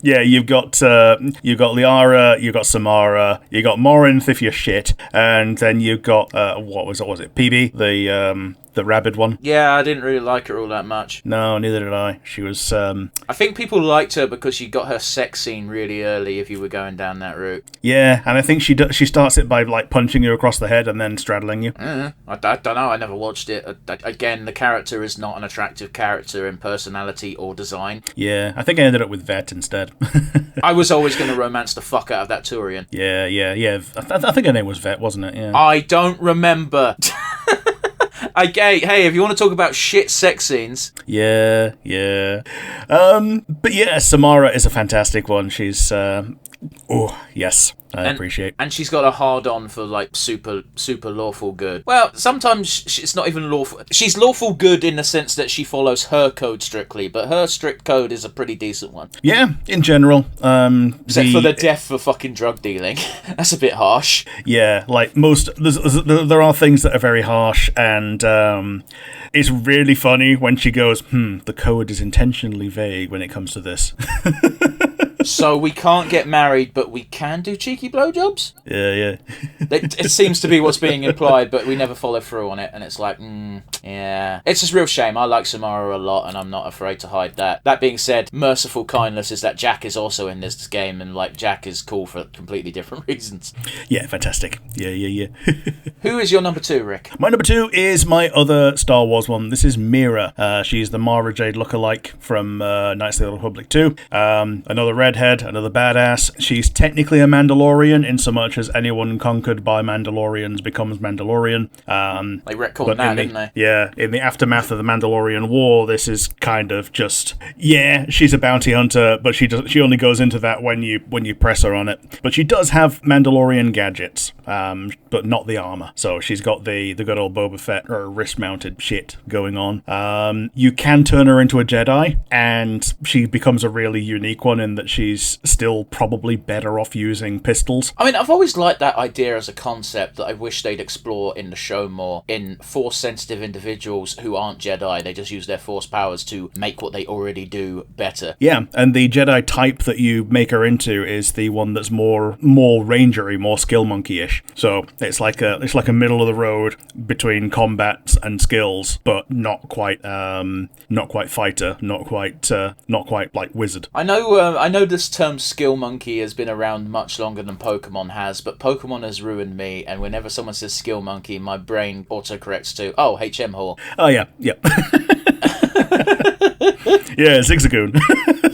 [SPEAKER 1] Yeah, you've got Liara, you've got Samara, you got Morinth if you're shit, and then you've got what was it? PB, the rabid one.
[SPEAKER 2] Yeah, I didn't really like her all that much.
[SPEAKER 1] No, neither did I. She was...
[SPEAKER 2] I think people liked her because she got her sex scene really early if you were going down that route.
[SPEAKER 1] Yeah, and I think she starts it by, punching you across the head and then straddling you.
[SPEAKER 2] I don't know, I never watched it. Again, the character is not an attractive character in personality or design.
[SPEAKER 1] Yeah, I think I ended up with Vet instead.
[SPEAKER 2] I was always going to romance the fuck out of that Turian.
[SPEAKER 1] Yeah. I think her name was Vet, wasn't it? Yeah.
[SPEAKER 2] I don't remember. Hey, if you want to talk about shit sex scenes.
[SPEAKER 1] Yeah. But yeah, Samara is a fantastic one. She's, yes. I appreciate.
[SPEAKER 2] And she's got a hard-on for, super lawful good. Well, sometimes it's not even lawful. She's lawful good in the sense that she follows her code strictly, but her strict code is a pretty decent one.
[SPEAKER 1] Yeah, in general.
[SPEAKER 2] Except for the death for fucking drug dealing. That's a bit harsh.
[SPEAKER 1] Yeah, there are things that are very harsh, and it's really funny when she goes, the code is intentionally vague when it comes to this.
[SPEAKER 2] So we can't get married, but we can do cheeky blowjobs?
[SPEAKER 1] Yeah.
[SPEAKER 2] It seems to be what's being implied, but we never follow through on it, and it's like, yeah. It's just real shame. I like Samara a lot, and I'm not afraid to hide that. That being said, merciful kindness is that Jack is also in this game, and, Jack is cool for completely different reasons. Yeah,
[SPEAKER 1] fantastic. Yeah.
[SPEAKER 2] Who is your number 2, Rick?
[SPEAKER 1] My number 2 is my other Star Wars one. This is Mira. She's the Mara Jade lookalike from Knights of the Old Republic 2. Another red redhead, another badass. She's technically a Mandalorian in so much as anyone conquered by Mandalorians becomes Mandalorian.
[SPEAKER 2] They retconned that, didn't they?
[SPEAKER 1] Yeah, in the aftermath of the Mandalorian War, this is kind of just, yeah, she's a bounty hunter, but she only goes into that when you press her on it. But she does have Mandalorian gadgets, but not the armor. So she's got the good old Boba Fett or wrist-mounted shit going on. You can turn her into a Jedi, and she becomes a really unique one in that she's still probably better off using pistols.
[SPEAKER 2] I mean, I've always liked that idea as a concept that I wish they'd explore in the show more. In Force-sensitive individuals who aren't Jedi, they just use their Force powers to make what they already do better.
[SPEAKER 1] Yeah, and the Jedi type that you make her into is the one that's more rangery, more skill monkey-ish. So it's like a middle of the road between combat and skills, but not quite fighter, not quite like wizard.
[SPEAKER 2] I know this term skill monkey has been around much longer than Pokemon has, but Pokemon has ruined me, and whenever someone says skill monkey, my brain autocorrects to, oh, HM whore.
[SPEAKER 1] Oh, yeah. Yeah, Zigzagoon.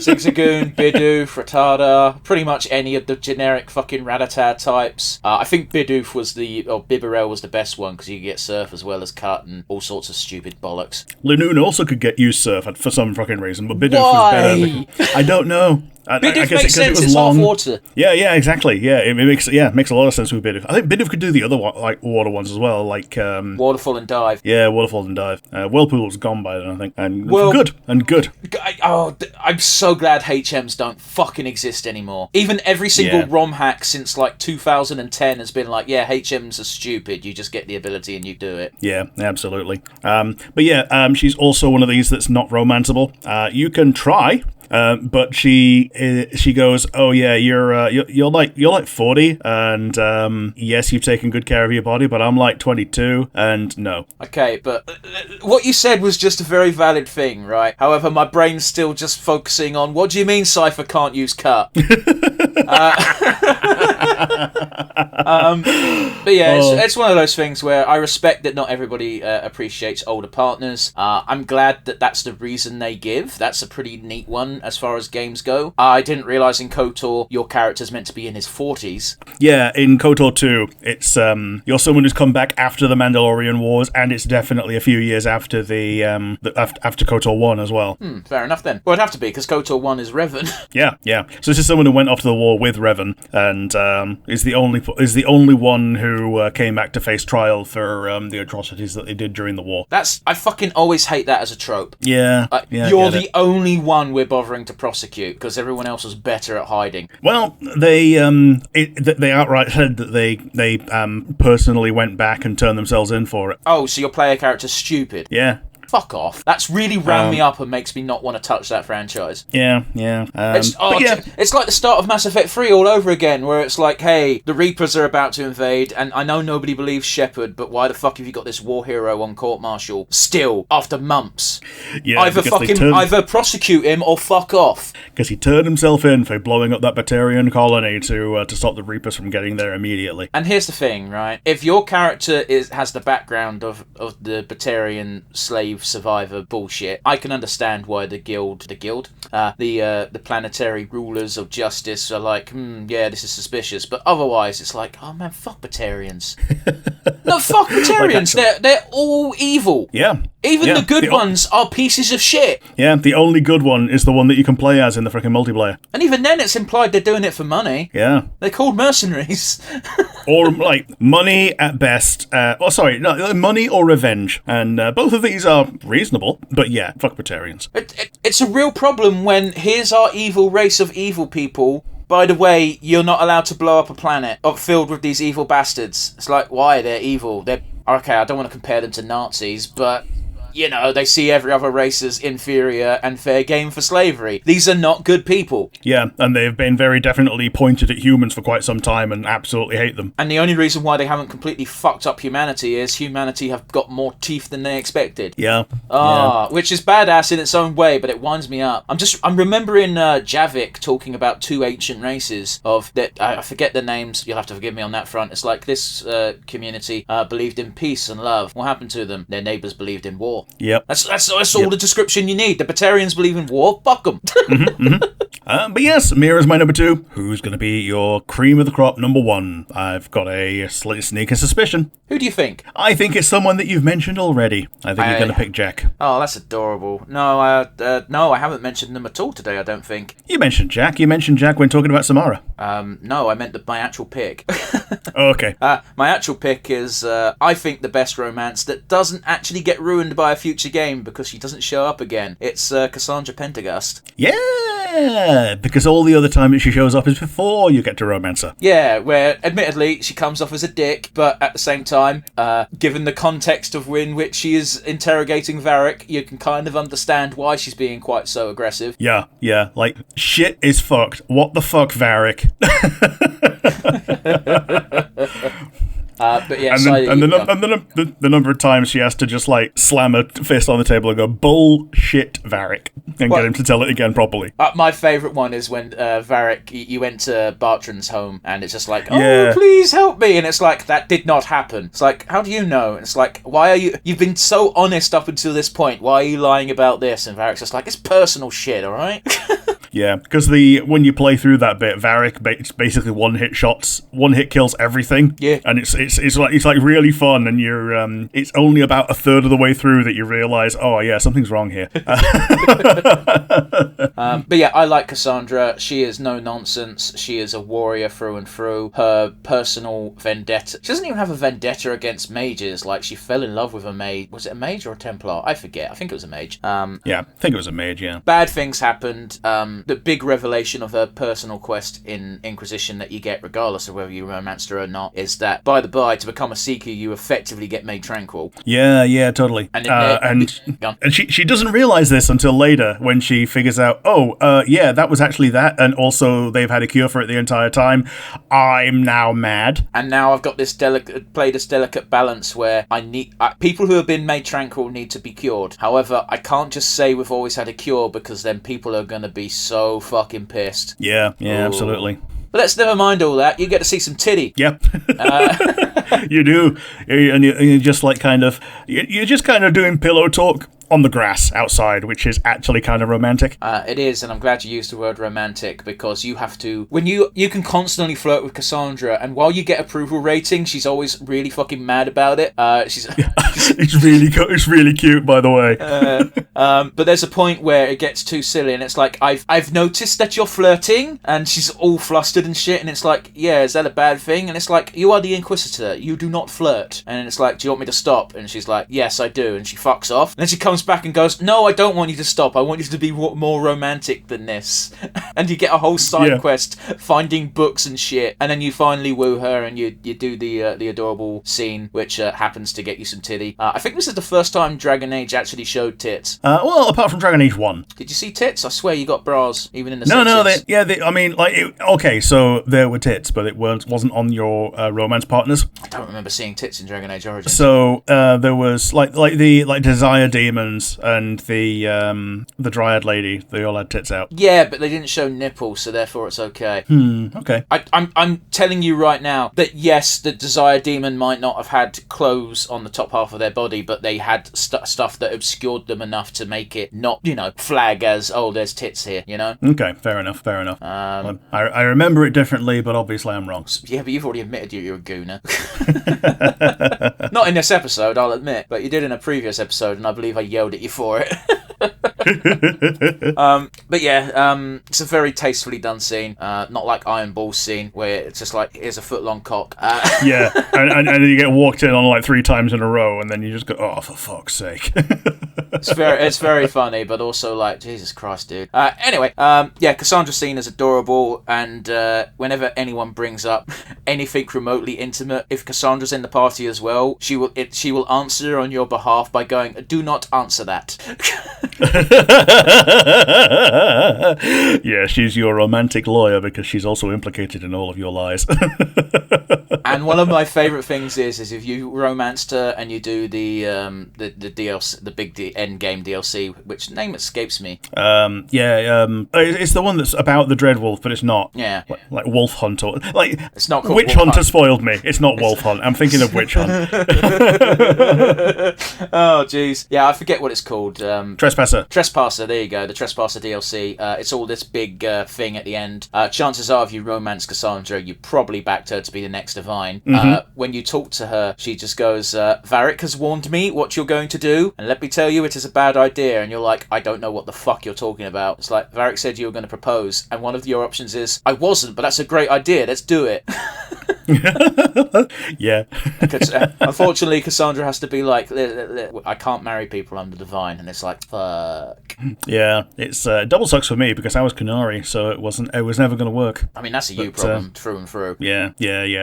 [SPEAKER 2] Zigzagoon, Bidoof, Rattata, pretty much any of the generic fucking Rattata types. I think Bidoof Bibarel was the best one, because you could get Surf as well as Cut and all sorts of stupid bollocks.
[SPEAKER 1] Linoon also could use Surf for some fucking reason, but Bidoof was better. I don't know.
[SPEAKER 2] Bidoof makes sense, it's hot water.
[SPEAKER 1] Yeah, exactly. Yeah, it makes a lot of sense with Bidoof. I think Bidoof could do the other water ones as well, like
[SPEAKER 2] Waterfall and Dive.
[SPEAKER 1] Yeah, Waterfall and Dive. Whirlpool's gone by then, I think. And good.
[SPEAKER 2] I'm so glad HMs don't fucking exist anymore. Even every single ROM hack since like 2010 has been like, yeah, HMs are stupid. You just get the ability and you do it.
[SPEAKER 1] Yeah, absolutely. She's also one of these that's not romanceable. You can try. But she goes, oh yeah, you're like 40, and yes, you've taken good care of your body, but I'm like 22, and no.
[SPEAKER 2] Okay, but what you said was just a very valid thing, right? However, my brain's still just focusing on, what do you mean Cypher can't use cut? But yeah, it's one of those things where I respect that not everybody appreciates older partners. I'm glad that that's the reason they give. That's a pretty neat one as far as games go. I didn't realise in KOTOR your character's meant to be in his 40s.
[SPEAKER 1] Yeah, in KOTOR 2, it's you're someone who's come back after the Mandalorian Wars, and it's definitely a few years after after KOTOR 1 as well.
[SPEAKER 2] Fair enough then. Well, it'd have to be, because KOTOR 1 is Revan.
[SPEAKER 1] Yeah. So this is someone who went off to the war with Revan, and is the only one who came back to face trial for the atrocities that they did during the war.
[SPEAKER 2] I fucking always hate that as a trope.
[SPEAKER 1] Yeah.
[SPEAKER 2] You're the only one we're bothering to prosecute because everyone else was better at hiding.
[SPEAKER 1] Well, they outright said that they personally went back and turned themselves in for it.
[SPEAKER 2] Oh, so your player character's stupid?
[SPEAKER 1] Yeah.
[SPEAKER 2] Fuck off. That's really round me up and makes me not want to touch that franchise.
[SPEAKER 1] Yeah.
[SPEAKER 2] It's like the start of Mass Effect 3 all over again, where it's like, hey, the Reapers are about to invade, and I know nobody believes Shepard, but why the fuck have you got this war hero on court-martial still, after months?
[SPEAKER 1] Yeah,
[SPEAKER 2] either prosecute him or fuck off.
[SPEAKER 1] Because he turned himself in for blowing up that Batarian colony to stop the Reapers from getting there immediately.
[SPEAKER 2] And here's the thing, right? If your character has the background of the Batarian slave survivor bullshit, I can understand why the planetary rulers of justice are like, yeah, this is suspicious. But otherwise, it's like, oh man, fuck Batarians. No, fuck Batarians. They're all evil.
[SPEAKER 1] Yeah.
[SPEAKER 2] Even the good ones are pieces of shit.
[SPEAKER 1] Yeah, the only good one is the one that you can play as in the freaking multiplayer.
[SPEAKER 2] And even then, it's implied they're doing it for money.
[SPEAKER 1] Yeah.
[SPEAKER 2] They're called mercenaries.
[SPEAKER 1] Or, like, money at best. Money or revenge. And both of these are reasonable. But yeah, fuck Batarians.
[SPEAKER 2] It's a real problem when here's our evil race of evil people. By the way, you're not allowed to blow up a planet filled with these evil bastards. It's like, why? They're evil. Okay, I don't want to compare them to Nazis, but... you know, they see every other race as inferior and fair game for slavery. These are not good people.
[SPEAKER 1] Yeah, and they've been very definitely pointed at humans for quite some time and absolutely hate them.
[SPEAKER 2] And the only reason why they haven't completely fucked up humanity is humanity have got more teeth than they expected.
[SPEAKER 1] Yeah.
[SPEAKER 2] Which is badass in its own way, but it winds me up. I'm remembering Javik talking about two ancient races of that. I forget the names. You'll have to forgive me on that front. It's like this community believed in peace and love. What happened to them? Their neighbours believed in war.
[SPEAKER 1] Yep.
[SPEAKER 2] That's all the description you need. The Batarians believe in war. Fuck them.
[SPEAKER 1] But yes, Mira's my number 2. Who's going to be your cream of the crop number 1? I've got a slightly sneaking suspicion.
[SPEAKER 2] Who do you think?
[SPEAKER 1] I think it's someone that you've mentioned already. I think you're going to pick Jack.
[SPEAKER 2] Oh, that's adorable. No, I haven't mentioned them at all today, I don't think.
[SPEAKER 1] You mentioned Jack. You mentioned Jack when talking about Samara.
[SPEAKER 2] No, I meant my actual pick.
[SPEAKER 1] Okay.
[SPEAKER 2] My actual pick is, I think, the best romance that doesn't actually get ruined by a future game because she doesn't show up again. It's Cassandra Pendergast.
[SPEAKER 1] Yeah, because all the other time that she shows up is before you get to romance her.
[SPEAKER 2] Yeah, where, admittedly, she comes off as a dick, but at the same time, given the context of in which she is interrogating Varric, you can kind of understand why she's being quite so aggressive.
[SPEAKER 1] Yeah, like, shit is fucked. What the fuck, Varric?
[SPEAKER 2] But yeah,
[SPEAKER 1] the number of times she has to just like slam her fist on the table and go bullshit, Varric, and get him to tell it again properly.
[SPEAKER 2] My favourite one is when Varric, you went to Bartran's home, and it's just like, please help me, and it's like, that did not happen. It's like, how do you know? And it's like, why are you've been so honest up until this point. Why are you lying about this? And Varric's just like, it's personal shit, all right?
[SPEAKER 1] Yeah, because when you play through that bit, Varric basically one hit kills everything.
[SPEAKER 2] Yeah,
[SPEAKER 1] and it's like really fun, and you're it's only about a third of the way through that you realise, oh yeah, something's wrong here.
[SPEAKER 2] But yeah, I like Cassandra. She is no nonsense. She is a warrior through and through. Her personal vendetta. She doesn't even have a vendetta against mages. Like, she fell in love with a mage. Was it a mage or a Templar? I forget. I think it was a mage.
[SPEAKER 1] Yeah, I think it was a mage. Yeah.
[SPEAKER 2] Bad things happened. The big revelation of her personal quest in Inquisition that you get, regardless of whether you romanced her or not, is that, by the by, to become a Seeker, you effectively get made tranquil.
[SPEAKER 1] Yeah, totally. And she doesn't realise this until later, when she figures out, yeah, that was actually that, and also they've had a cure for it the entire time. I'm now mad.
[SPEAKER 2] And now I've got this delicate balance where people who have been made tranquil need to be cured. However, I can't just say we've always had a cure, because then people are going to be so fucking pissed.
[SPEAKER 1] Yeah, absolutely.
[SPEAKER 2] But let's never mind all that. You get to see some titty.
[SPEAKER 1] Yep. You do. And you're just like you're just kind of doing pillow talk on the grass outside, which is actually kind of romantic.
[SPEAKER 2] It is, and I'm glad you used the word romantic, because you have to, when you can constantly flirt with Cassandra, and while you get approval rating, she's always really fucking mad about it.
[SPEAKER 1] It's really cute, by the way.
[SPEAKER 2] But there's a point where it gets too silly, and it's like, I've noticed that you're flirting, and she's all flustered and shit, and it's like, yeah, is that a bad thing? And it's like, you are the Inquisitor, you do not flirt. And it's like, do you want me to stop? And she's like, yes, I do. And she fucks off. And then she comes back and goes, no, I don't want you to stop. I want you to be more romantic than this. And you get a whole side quest finding books and shit. And then you finally woo her, and you do the adorable scene, which happens to get you some titty. I think this is the first time Dragon Age actually showed tits.
[SPEAKER 1] Well, apart from Dragon Age 1.
[SPEAKER 2] Did you see tits? I swear you got bras, even in the
[SPEAKER 1] okay, so there were tits, but it wasn't on your romance partners.
[SPEAKER 2] I don't remember seeing tits in Dragon Age Origins.
[SPEAKER 1] So there was like the Desire Demons and the Dryad Lady. They all had tits out.
[SPEAKER 2] Yeah, but they didn't show nipples, so therefore it's okay.
[SPEAKER 1] Okay.
[SPEAKER 2] I'm telling you right now that yes, the Desire Demon might not have had clothes on the top half of their body, but they had stuff that obscured them enough to make it not, flag as, oh, there's tits here,
[SPEAKER 1] Okay, fair enough. I remember it differently, but obviously I'm wrong.
[SPEAKER 2] Yeah, but you've already admitted you're a gooner. Not in this episode, I'll admit, but you did in a previous episode, and I believe I yelled at you for it. But yeah, it's a very tastefully done scene. Not like Iron Ball's scene, where it's just like, here's a foot-long cock.
[SPEAKER 1] Yeah, and you get walked in on like 3 times in a row, and then you just go, oh, for fuck's sake.
[SPEAKER 2] It's very funny, but also like, Jesus Christ, dude. Anyway, yeah, Cassandra's scene is adorable, and whenever anyone brings up anything remotely intimate, if Cassandra's in the party as well, she will answer on your behalf by going, do not answer that.
[SPEAKER 1] Yeah, she's your romantic lawyer because she's also implicated in all of your lies.
[SPEAKER 2] And one of my favourite things is if you romanced her and you do the DLC, the big end game DLC, which name escapes me.
[SPEAKER 1] It's the one that's about the Dreadwolf, but it's not.
[SPEAKER 2] Yeah,
[SPEAKER 1] like Wolf Hunt or like
[SPEAKER 2] it's not called
[SPEAKER 1] Witch Hunter. Spoiled me. It's not Wolf Hunt. I'm thinking of Witch Hunt.
[SPEAKER 2] Oh jeez, yeah, I forget what it's called.
[SPEAKER 1] Trespasser.
[SPEAKER 2] There you go. The Trespasser DLC. It's all this big thing at the end. Chances are, if you romance Cassandra, you probably backed her to be the next Divine. When you talk to her, she just goes, Varric has warned me what you're going to do, and let me tell you, it is a bad idea. And you're like, I don't know what the fuck you're talking about. It's like, Varric said you were going to propose, and one of your options is, I wasn't, but that's a great idea, let's do it.
[SPEAKER 1] Yeah.
[SPEAKER 2] Unfortunately, Cassandra has to be like, I can't marry people, I'm the Divine, and it's like, fuck.
[SPEAKER 1] Yeah, it's double sucks for me because I was Kunari, so it was never going to work.
[SPEAKER 2] I mean, that's a you problem through and through.
[SPEAKER 1] Yeah,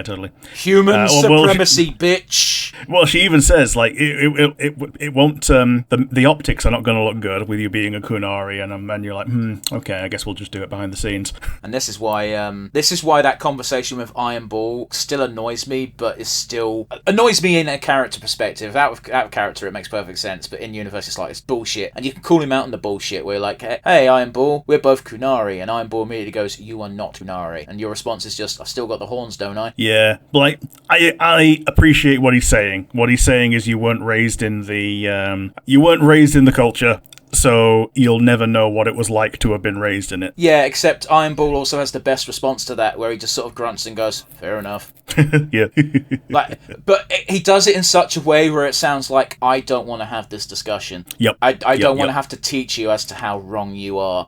[SPEAKER 1] totally.
[SPEAKER 2] Human supremacy, bitch.
[SPEAKER 1] Well, she even says like it won't. The optics are not going to look good with you being a Kunari, and you're like, okay, I guess we'll just do it behind the scenes.
[SPEAKER 2] And this is why that conversation with Iron Ball still annoys me, but is still annoys me in a character perspective. Out of character, it makes perfect sense, but in universe, it's like it's bullshit, and you can call him out on the bullshit. Where you're like, hey, Iron Ball, we're both Kunari, and Iron Ball immediately goes, you are not Kunari, and your response is just, I've still got the horns, don't I?
[SPEAKER 1] Yeah, like I appreciate what he's saying. What he's saying is you weren't raised in the culture. So you'll never know what it was like to have been raised in it.
[SPEAKER 2] Yeah, except Iron Ball also has the best response to that, where he just sort of grunts and goes, fair enough.
[SPEAKER 1] Yeah.
[SPEAKER 2] But he does it in such a way where it sounds like, I don't want to have this discussion.
[SPEAKER 1] Yep.
[SPEAKER 2] I don't want to have to teach you as to how wrong you are.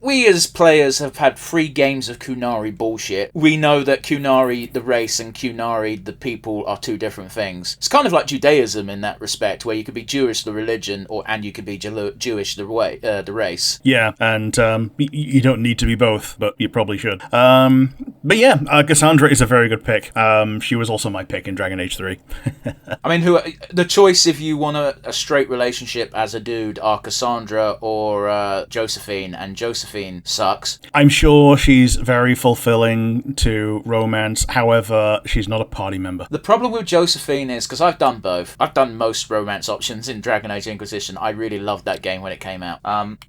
[SPEAKER 2] We as players have had 3 games of Kunari bullshit. We know that Kunari the race and Kunari the people are 2 different things. It's kind of like Judaism in that respect, where you could be Jewish the religion, and you could be Jewish the race.
[SPEAKER 1] Yeah, and you don't need to be both, but you probably should. But yeah, Cassandra is a very good pick. She was also my pick in Dragon Age 3.
[SPEAKER 2] I mean, the choice if you want a straight relationship as a dude are Cassandra or Josephine, and Josephine sucks.
[SPEAKER 1] I'm sure she's very fulfilling to romance, however, she's not a party member.
[SPEAKER 2] The problem with Josephine is, because I've done both, I've done most romance options in Dragon Age Inquisition. I really loved that game when it came out.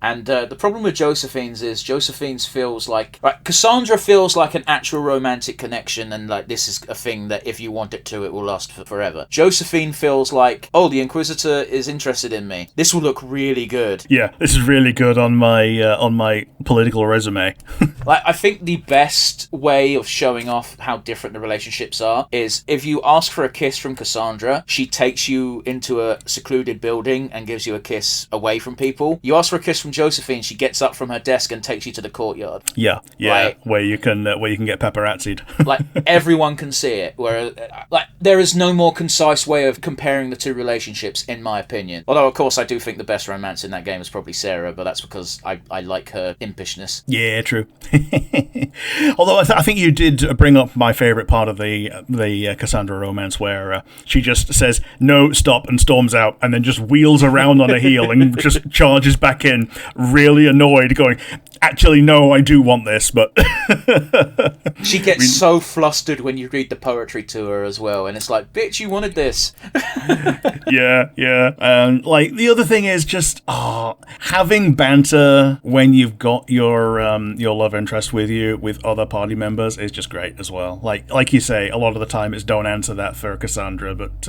[SPEAKER 2] And the problem with Josephine's is Josephine's feels like Cassandra feels like an actual romantic connection, and like this is a thing that if you want it to, it will last forever. Josephine feels like, oh, the Inquisitor is interested in me. This will look really good.
[SPEAKER 1] Yeah, this is really good on my political resume.
[SPEAKER 2] Like, I think the best way of showing off how different the relationships are is if you ask for a kiss from Cassandra, she takes you into a secluded building and gives you a kiss away from people. You ask for a kiss from Josephine, she gets up from her desk and takes you to the courtyard.
[SPEAKER 1] Yeah, where you can get paparazzi'd.
[SPEAKER 2] Like, everyone can see it. Where there is no more concise way of comparing the 2 relationships, in my opinion. Although, of course, I do think the best romance in that game is probably Sarah, but that's because I like her impishness.
[SPEAKER 1] Yeah, true. Although I think you did bring up my favourite part of the Cassandra romance, where she just says no, stop, and storms out, and then just wheels around on a heel and just charges back in, really annoyed, going, actually, no, I do want this, but...
[SPEAKER 2] She gets so flustered when you read the poetry to her as well, and it's like, bitch, you wanted this.
[SPEAKER 1] Yeah. Like, the other thing is just, having banter when you've got your love interest with you, with other party members, is just great as well. Like you say, a lot of the time it's don't answer that for Cassandra, but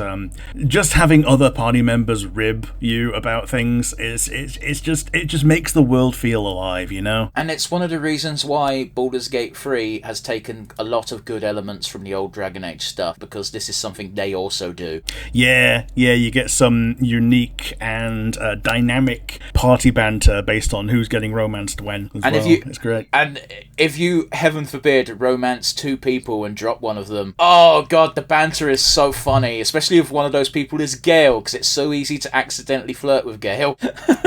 [SPEAKER 1] just having other party members rib you about things it just makes the world feel alive, you know?
[SPEAKER 2] And it's one of the reasons why Baldur's Gate 3 has taken a lot of good elements from the old Dragon Age stuff, because this is something they also do. Yeah,
[SPEAKER 1] you get some unique and dynamic party banter based on who's getting romanced when as well. It's great.
[SPEAKER 2] And if you, heaven forbid, romance 2 people and drop one of them, oh god, the banter is so funny, especially if one of those people is Gale, because it's so easy to accidentally flirt with Gale.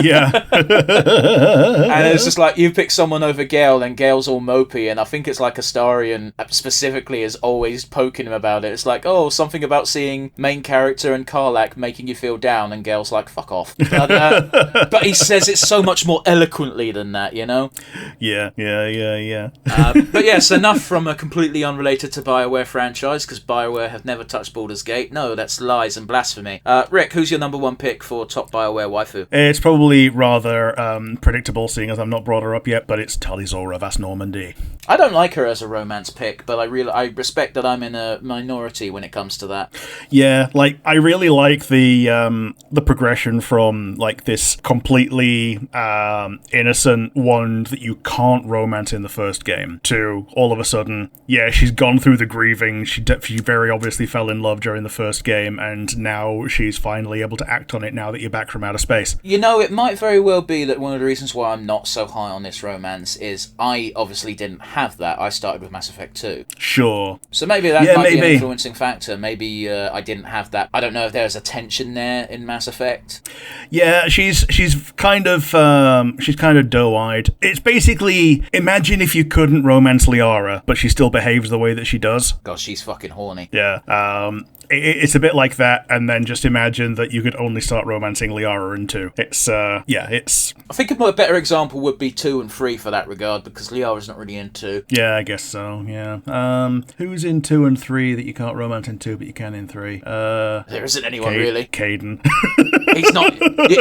[SPEAKER 1] Yeah.
[SPEAKER 2] And it's just like, you pick someone over Gale, and Gale's all mopey, and I think it's like Astarion specifically is always poking him about it. It's like, oh, something about seeing main character and Karlach making you feel down, and Gale's like, fuck off. But he says it so much more eloquently than that, you know?
[SPEAKER 1] Yeah.
[SPEAKER 2] But yes, enough from a completely unrelated to Bioware franchise, because Bioware have never touched Baldur's Gate. No, that's lies and blasphemy. Rick, who's your number one pick for top Bioware waifu?
[SPEAKER 1] It's probably rather predictable, seeing as I've not brought her up yet, but it's Tali'Zorah Vast Normandy.
[SPEAKER 2] I don't like her as a romance pick, but I respect that I'm in a minority when it comes to that.
[SPEAKER 1] Yeah, like, I really like the progression from, like, this completely innocent one that you can't romance in the first game to all of a sudden, yeah, she's gone through the grieving, she very obviously fell in love during the first game, and now she's finally able to act on it now that you're back from outer space.
[SPEAKER 2] You know, it might very well be that one of the reasons why I'm not so high on this romance is I obviously didn't have that. I started with Mass Effect 2.
[SPEAKER 1] Sure.
[SPEAKER 2] So maybe that might be an influencing factor. Maybe I didn't have that. I don't know if there's a tension there in Mass Effect.
[SPEAKER 1] Yeah, she's kind of doe-eyed. It's basically, imagine if you couldn't romance Liara, but she still behaves the way that she does.
[SPEAKER 2] God, she's fucking horny.
[SPEAKER 1] Yeah. It's a bit like that, and then just imagine that you could only start romancing Liara in 2. It's. I
[SPEAKER 2] think a better example would be 2 and 3 for that regard, because Liara's not really in 2.
[SPEAKER 1] Yeah, I guess so, yeah. Who's in 2 and 3 that you can't romance in 2, but you can in 3?
[SPEAKER 2] There isn't anyone, really.
[SPEAKER 1] Caden.
[SPEAKER 2] He's not.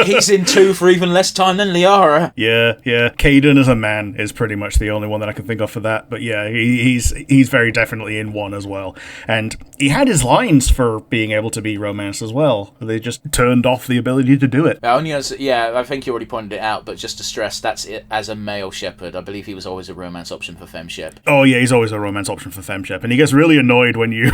[SPEAKER 2] He's in 2 for even less time than Liara.
[SPEAKER 1] Yeah. Caden as a man is pretty much the only one that I can think of for that, but yeah, he's very definitely in 1 as well. And he had his lines for being able to be romanced as well. They just turned off the ability to do it.
[SPEAKER 2] I think you already pointed it out, but just to stress, that's it as a male shepherd. I believe he was always a romance option for Fem Shep.
[SPEAKER 1] Oh yeah, he's always a romance option for Fem Shep, and he gets really annoyed when you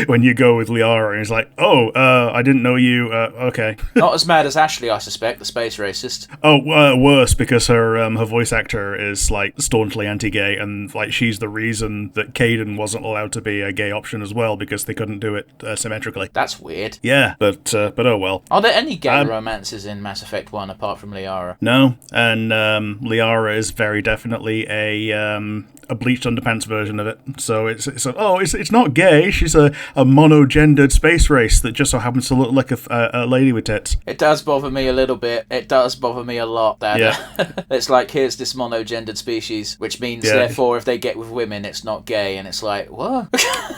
[SPEAKER 1] when you go with Liara, and he's like, I didn't know you, okay.
[SPEAKER 2] Not as mad as Ashley, I suspect, the space racist.
[SPEAKER 1] Oh, worse, because her voice actor is, like, staunchly anti-gay, and, like, she's the reason that Caden wasn't allowed to be a gay option as well, because they couldn't do it symmetrically.
[SPEAKER 2] That's weird.
[SPEAKER 1] Yeah, but oh well.
[SPEAKER 2] Are there any gay romances in Mass Effect 1 apart from Liara?
[SPEAKER 1] No, and Liara is very definitely a bleached underpants version of it. So it's not gay. She's a monogendered space race that just so happens to look like a lady with tits.
[SPEAKER 2] It does bother me a little bit. It does bother me a lot that it's like, here's this monogendered species, which means therefore if they get with women, it's not gay, and it's like, what?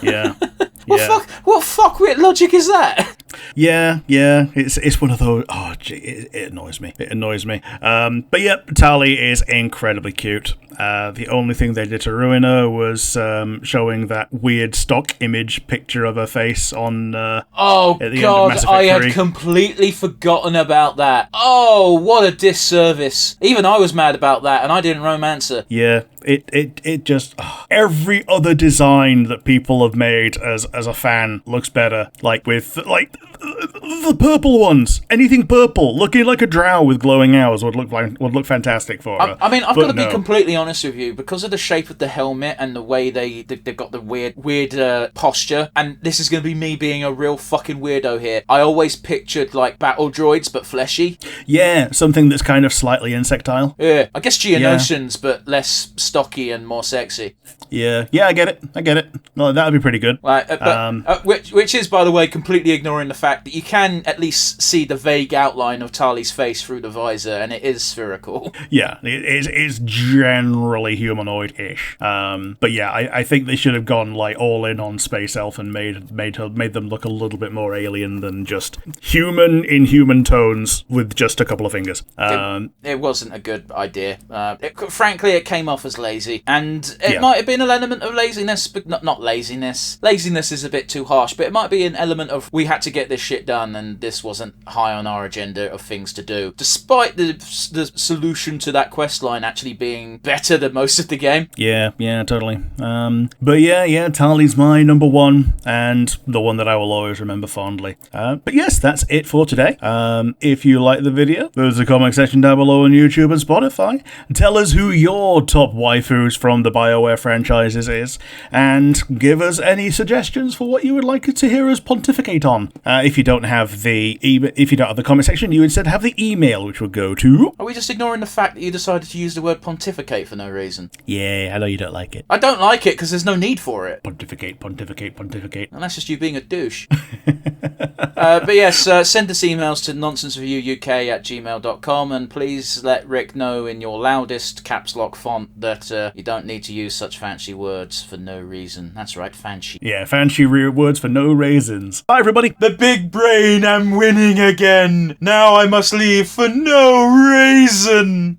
[SPEAKER 1] Yeah.
[SPEAKER 2] What fuck weird logic is that?
[SPEAKER 1] Yeah, it's one of those. Oh, gee, it annoys me. But yep, Tali is incredibly cute. The only thing they did to ruin her was showing that weird stock image picture of her face on.
[SPEAKER 2] Oh God, I had completely forgotten about that. Oh, what a disservice! Even I was mad about that, and I didn't romance her.
[SPEAKER 1] Yeah. It just every other design that people have made as a fan looks better. Like with the purple ones, anything purple, looking like a drow with glowing eyes would look fantastic for her.
[SPEAKER 2] I mean, I've got to be completely honest with you, because of the shape of the helmet and the way they've got the weird posture. And this is going to be me being a real fucking weirdo here. I always pictured like battle droids but fleshy.
[SPEAKER 1] Yeah, something that's kind of slightly insectile.
[SPEAKER 2] Yeah, I guess Geonosians, but less stocky and more sexy.
[SPEAKER 1] Yeah, I get it. No, that would be pretty good.
[SPEAKER 2] Right, which is, by the way, completely ignoring the fact that you can at least see the vague outline of Tali's face through the visor, and it is spherical.
[SPEAKER 1] Yeah, it's generally humanoid-ish. But yeah, I think they should have gone like all in on Space Elf and made them look a little bit more alien than just human in human tones with just a couple of fingers.
[SPEAKER 2] It wasn't a good idea. Frankly, it came off as lazy, and it might have been an element of laziness, but not laziness. Laziness is a bit too harsh, but it might be an element of we had to get this shit done, and this wasn't high on our agenda of things to do, despite the solution to that quest line actually being better than most of the game.
[SPEAKER 1] Yeah, totally. But yeah, Tali's my number one, and the one that I will always remember fondly. But yes, that's it for today. If you like the video, there's a comment section down below on YouTube and Spotify. Tell us who your top waifus from the Bioware franchises is, and give us any suggestions for what you would like to hear us pontificate on. If you don't have the comment section, you instead have the email, which will go to...
[SPEAKER 2] Are we just ignoring the fact that you decided to use the word pontificate for no reason?
[SPEAKER 1] Yeah, I know you don't like it.
[SPEAKER 2] I don't like it because there's no need for it.
[SPEAKER 1] Pontificate.
[SPEAKER 2] And that's just you being a douche. But yes, send us emails to nonsensereviewuk@gmail.com, and please let Rick know in your loudest caps lock font that you don't need to use such fancy words for no reason. That's right, fancy.
[SPEAKER 1] Yeah, fancy words for no raisins. Bye, everybody.
[SPEAKER 2] The big brain, I'm winning again. Now I must leave for no reason.